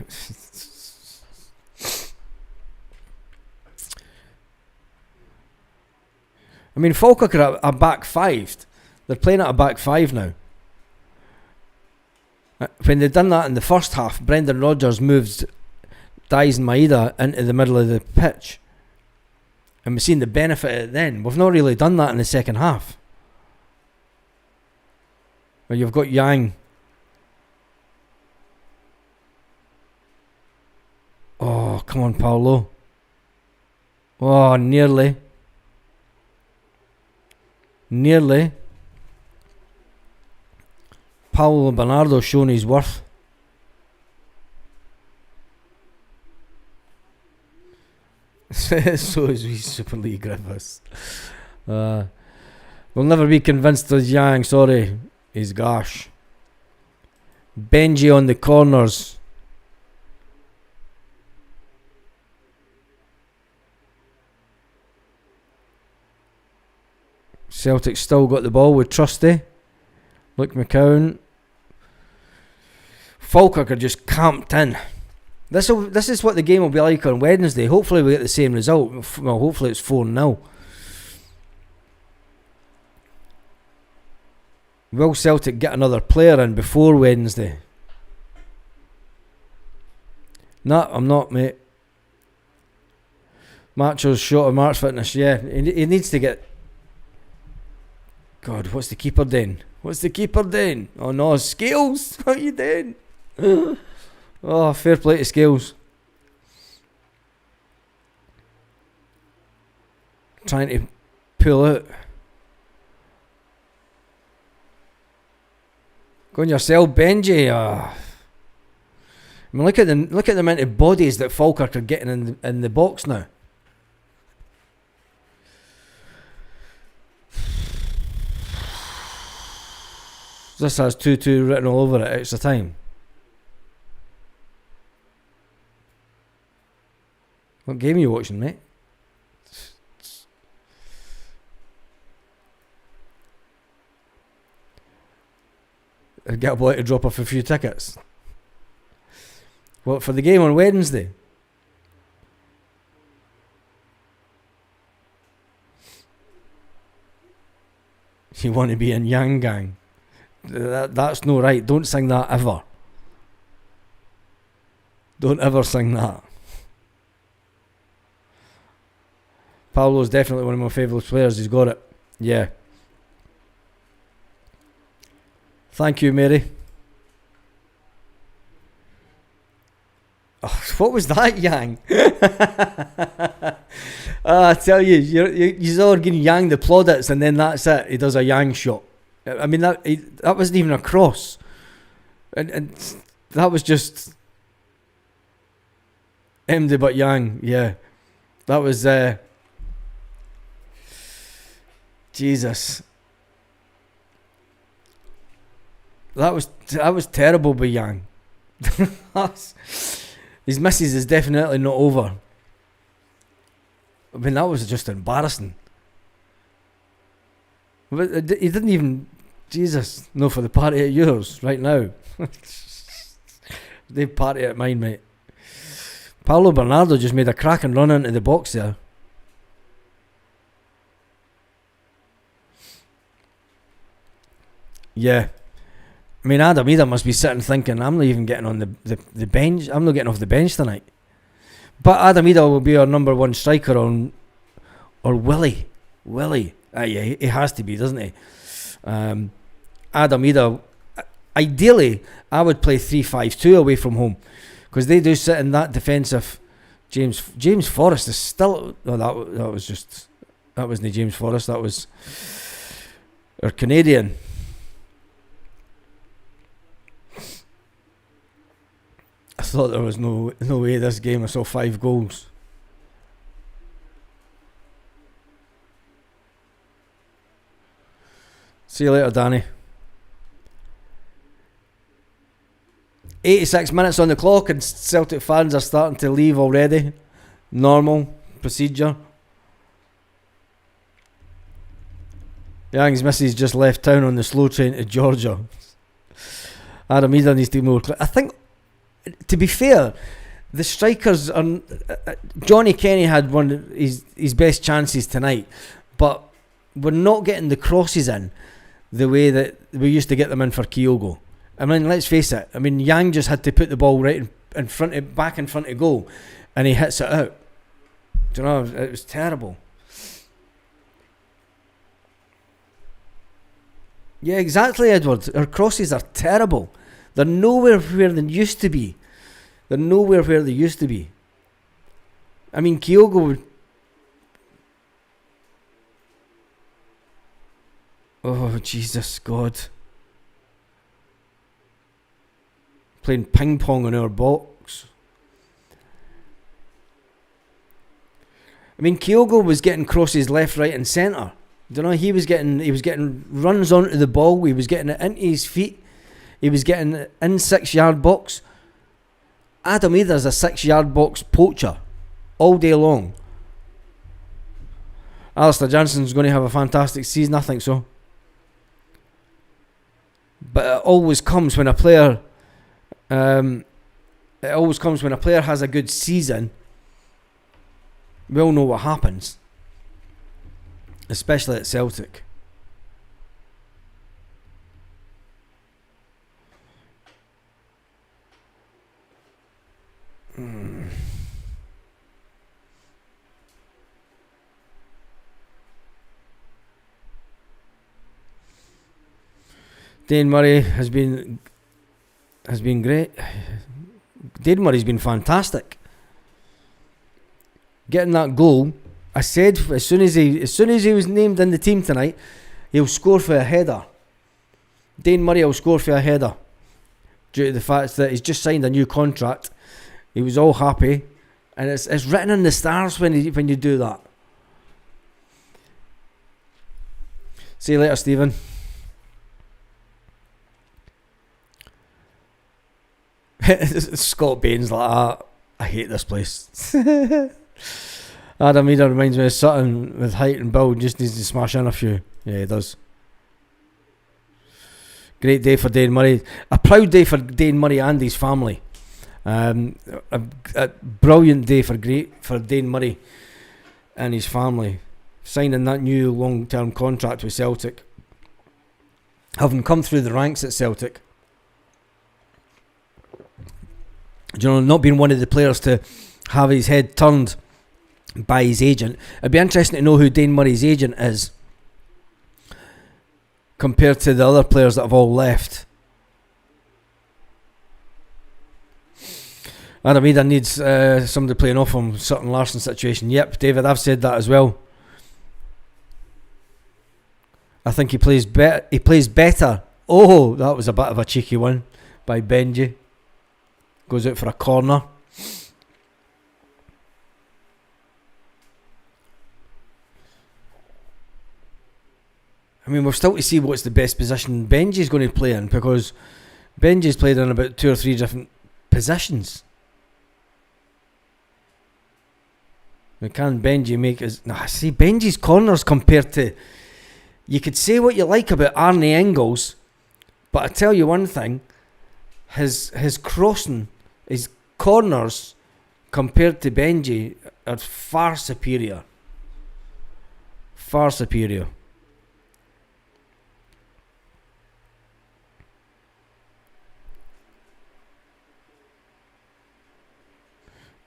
I mean, Falkirk are a back five. They're playing at a back five now. When they'd done that in the first half, Brendan Rodgers moved Dies and Maeda into the middle of the pitch. And we've seen the benefit of it then. We've not really done that in the second half. Where you've got Yang. Oh, come on, Paulo. Oh, nearly. Nearly. Paulo Bernardo showing his worth. So is we Super League Griffiths. We'll never be convinced of Yang, sorry. He's gosh. Benji on the corners. Celtic still got the ball with Trusty. Luke McCowan. Falkirk are just camped in. This is what the game will be like on Wednesday. Hopefully we get the same result. Well, hopefully it's 4-0. Will Celtic get another player in before Wednesday? No, I'm not, mate. Macho's short of March fitness. Yeah, he needs to get... God, what's the keeper doing? What's the keeper doing? Oh no, Scales! What are you doing? Oh, fair play to Scales. Trying to pull out. Go on yourself, Benji. I mean, look at the amount of bodies that Falkirk are getting in the box now. This has 2-2 written all over it. Extra time. What game are you watching, mate? I'd get a boy to drop off a few tickets. What, for the game on Wednesday? You want to be in Yang Gang? That's no right. Don't sing that ever. Don't ever sing that. Paulo's definitely one of my favourite players. He's got it. Yeah. Thank you, Mary. Oh, what was that, Yang? I tell you, you're all getting Yang the plaudits, and then that's it. He does a Yang shot. I mean, that wasn't even a cross. And that was just MD but Yang. Yeah. That was... Jesus. That was terrible by Yang. His missus is definitely not over. I mean, that was just embarrassing. But he didn't even... Jesus. No, for the party at yours right now. They party at mine, mate. Paulo Bernardo just made a cracking run into the box there. Yeah. I mean, Adam Eder must be sitting thinking, I'm not even getting on the bench. I'm not getting off the bench tonight. But Adam Eder will be our number one striker on... Or Willie. Yeah, he has to be, doesn't he? Adam Eder... Ideally, I would play 3-5-2 away from home. Because they do sit in that defensive... James Forrest is still... No, that was just... That wasn't James Forrest. That was... Our Canadian... I thought there was no way this game I saw 5 goals. See you later, Danny. 86 minutes on the clock and Celtic fans are starting to leave already. Normal procedure. Yang's missus just left town on the slow train to Georgia. Adam Eder needs to be more clear. I think, to be fair, the strikers are... Johnny Kenny had one of his best chances tonight, but we're not getting the crosses in the way that we used to get them in for Kyogo. I mean, let's face it. I mean, Yang just had to put the ball right in front of, back in front of goal, and he hits it out. Do you know? It was terrible. Yeah, exactly, Edward. Our crosses are terrible. They're nowhere where they used to be. They're nowhere where they used to be. I mean, Kyogo would... Oh, Jesus, God. Playing ping pong in our box. I mean, Kyogo was getting crosses left, right and centre. You know, he was getting runs onto the ball. He was getting it into his feet. He was getting it in 6 yard box. Adam Either's a 6 yard box poacher all day long. Alistair Johnson's going to have a fantastic season, I think so. But it always comes when a player has a good season. We all know what happens, especially at Celtic. Dane Murray has been great. Dane Murray's been fantastic. Getting that goal, I said as soon as he was named in the team tonight, he'll score for a header. Dane Murray will score for a header due to the fact that he's just signed a new contract. He was all happy, and it's written in the stars when you do that. See you later, Stephen. Scott Bain's like, I hate this place. Adam Eder reminds me of Sutton with height and build, just needs to smash in a few. Yeah, he does. Great day for Dane Murray. A proud day for Dane Murray and his family. A brilliant day for Dane Murray and his family. Signing that new long-term contract with Celtic. Having come through the ranks at Celtic. You know, not being one of the players to have his head turned by his agent. It'd be interesting to know who Dane Murray's agent is compared to the other players that have all left. Adam Eder needs somebody playing off him. Sutton Larson situation. Yep, David, I've said that as well. I think he plays better. Oh, that was a bit of a cheeky one by Benji. Goes out for a corner. I mean, we're still to see what's the best position Benji's going to play in, because Benji's played in about 2 or 3 different positions. Now, can Benji make his... Nah, see, Benji's corners compared to... You could say what you like about Arnie Engels, but I tell you one thing, his crossing, his corners compared to Benji are far superior. Far superior.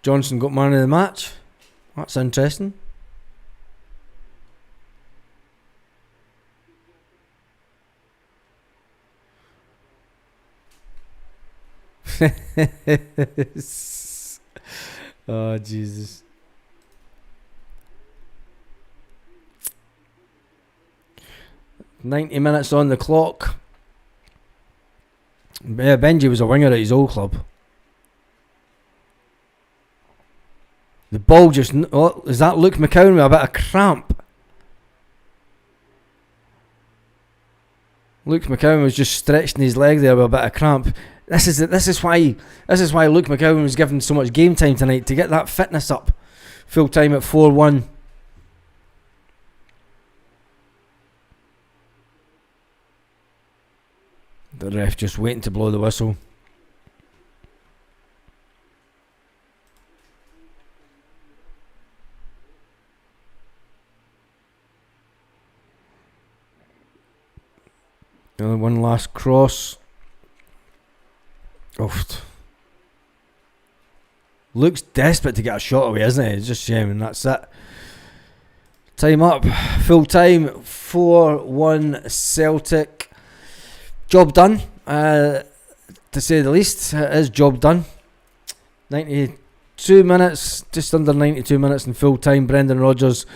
Johnson got man of the match. That's interesting. Oh, Jesus. "90 minutes on the clock." Yeah, Benji was a winger at his old club. The ball just... Oh, is that Luke McCowan with a bit of cramp? Luke McCowan was just stretching his leg there with a bit of cramp. This is why Luke McCowan was given so much game time tonight, to get that fitness up. Full time at 4-1. The ref just waiting to blow the whistle. One last cross. Oh, looks desperate to get a shot away, isn't it? It's just a shame, and that's it. Time up. Full time. 4-1 Celtic. Job done, to say the least. It is job done. 92 minutes, just under 92 minutes in full time. Brendan Rodgers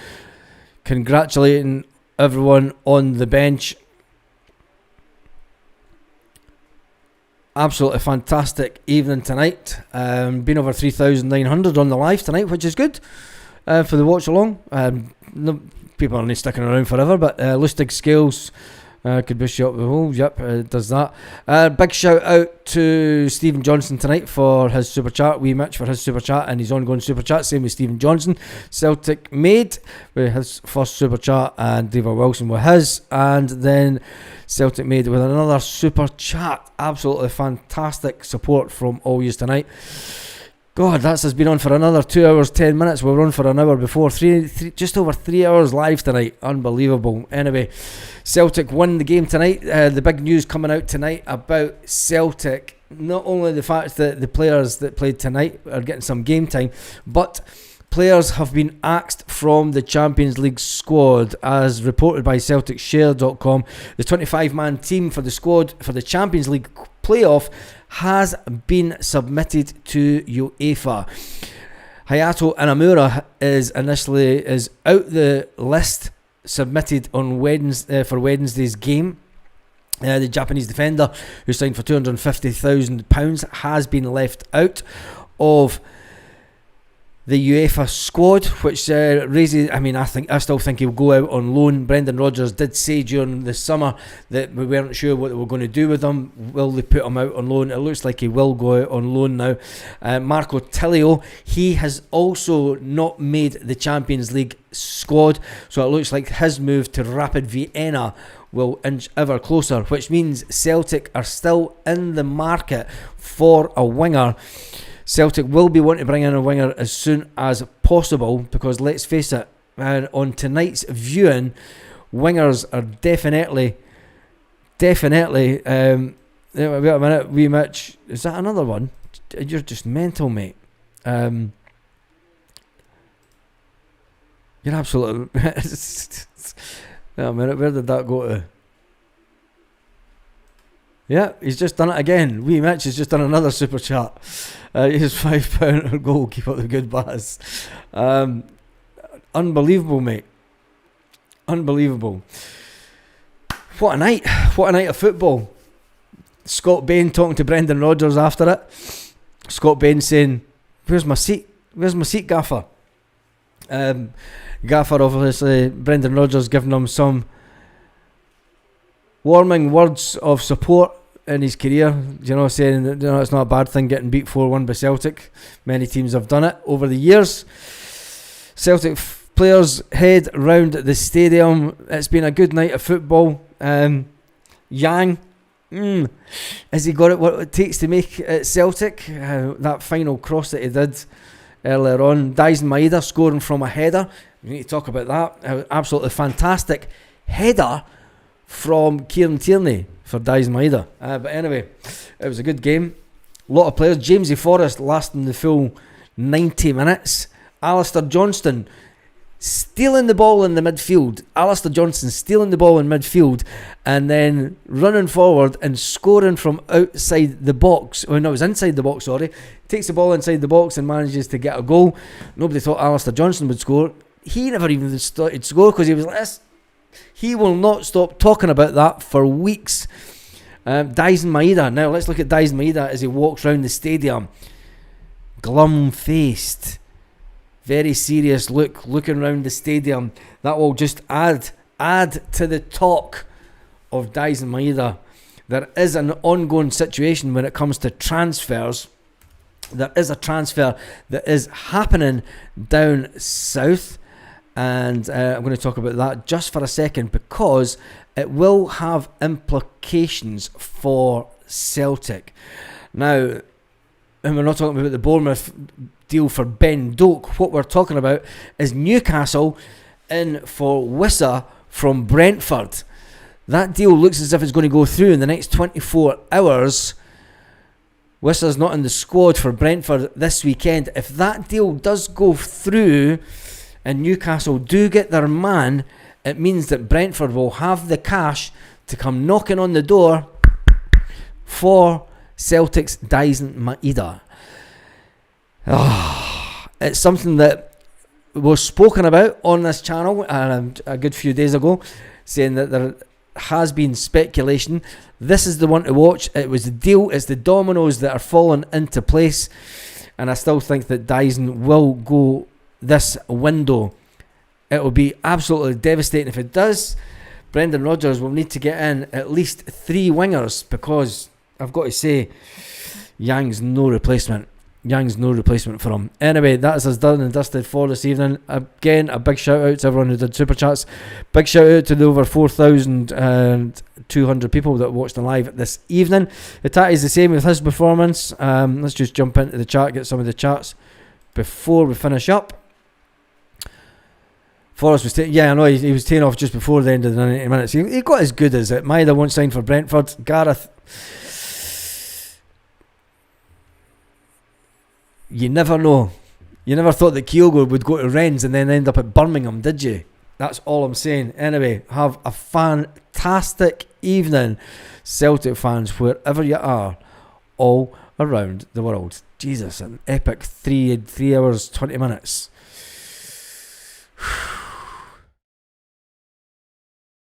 congratulating everyone on the bench. Absolutely fantastic evening tonight. Been over 3,900 on the live tonight, which is good for the watch along. No, people aren't sticking around forever, but Lustig Scales could push you up the hole. Yep, it does that. Big shout out to Stephen Johnson tonight for his super chat. Wee Mitch for his super chat and his ongoing super chat. Same with Stephen Johnson. Celtic made with his first super chat, and David Wilson with his, and then Celtic made with another super chat. Absolutely fantastic support from all yous tonight. God, that's has been on for another 2 hours 10 minutes. We were on for an hour before. Just over 3 hours live tonight. Unbelievable. Anyway, Celtic won the game tonight. The big news coming out tonight about Celtic, not only the fact that the players that played tonight are getting some game time, but players have been axed from the Champions League squad, as reported by CelticShare.com. The 25-man team for the squad for the Champions League playoff has been submitted to UEFA. Hayato Inamura is out the list, submitted on Wednesday for Wednesday's game. The Japanese defender, who signed for £250,000, has been left out of the UEFA squad, which raises. I still think he'll go out on loan. Brendan Rodgers did say during the summer that we weren't sure what they were going to do with him. Will they put him out on loan? It looks like he will go out on loan now. Marco Tilio, he has also not made the Champions League squad, so it looks like his move to Rapid Vienna will inch ever closer, which means Celtic are still in the market for a winger. Celtic will be wanting to bring in a winger as soon as possible, because let's face it, on tonight's viewing, wingers are definitely wait a minute, wee Mitch, is that another one? You're just mental, mate. You're absolutely wait a minute, where did that go to? Yeah, he's just done it again. Wee Mitch has just done another super chat. His £5 goal, keep up the good buzz. Unbelievable, mate. Unbelievable. What a night. What a night of football. Scott Bain talking to Brendan Rodgers after it. Scott Bain saying, where's my seat? Where's my seat, Gaffer? Gaffer, obviously, Brendan Rodgers giving him some warming words of support in his career, saying that it's not a bad thing getting beat 4-1 by Celtic. Many teams have done it over the years. Celtic players head round the stadium. It's been a good night of football. Yang, has he got it what it takes to make it Celtic? That final cross that he did earlier on. Dyson Maeda scoring from a header. We need to talk about that. Absolutely fantastic header from Kieran Tierney for Dyson Maeda. But anyway, it was a good game. A lot of players. Jamesy Forrest lasting the full 90 minutes. Alistair Johnston stealing the ball in the midfield. Alistair Johnston stealing the ball in midfield and then running forward and scoring from outside the box. Oh no, it was inside the box, sorry. Takes the ball inside the box and manages to get a goal. Nobody thought Alistair Johnston would score. He never even started to score because he was like this. He will not stop talking about that for weeks. Dyson Maeda. Now let's look at Dyson Maeda as he walks around the stadium. Glum-faced. Very serious look. Looking around the stadium. That will just add to the talk of Dyson Maeda. There is an ongoing situation when it comes to transfers. There is a transfer that is happening down south. And I'm going to talk about that just for a second, because it will have implications for Celtic. Now, and we're not talking about the Bournemouth deal for Ben Doak. What we're talking about is Newcastle in for Wissa from Brentford. That deal looks as if it's going to go through in the next 24 hours. Whistler's not in the squad for Brentford this weekend. If that deal does go through and Newcastle do get their man, it means that Brentford will have the cash to come knocking on the door for Celtic's Dyson Maeda. It's something that was spoken about on this channel a good few days ago, saying that there has been speculation. This is the one to watch. It was the deal. It's the dominoes that are falling into place, and I still think that Dyson will go this window. It will be absolutely devastating if it does. Brendan Rodgers will need to get in at least 3 wingers, because I've got to say, Yang's no replacement. Yang's no replacement for him. Anyway, that's us done and dusted for this evening. Again, a big shout out to everyone who did super chats. Big shout out to the over 4,200 people that watched the live this evening. The tat is the same with his performance. Let's just jump into the chat, get some of the chats before we finish up. Forrest was I know he was taken off just before the end of the 90 minutes. He got as good as it. Maeda won't sign for Brentford. Gareth, you never know. You never thought that Kyogo would go to Rennes and then end up at Birmingham, did you? That's all I'm saying. Anyway, have a fantastic evening, Celtic fans, wherever you are, all around the world. Jesus, an epic 3 hours, 20 minutes.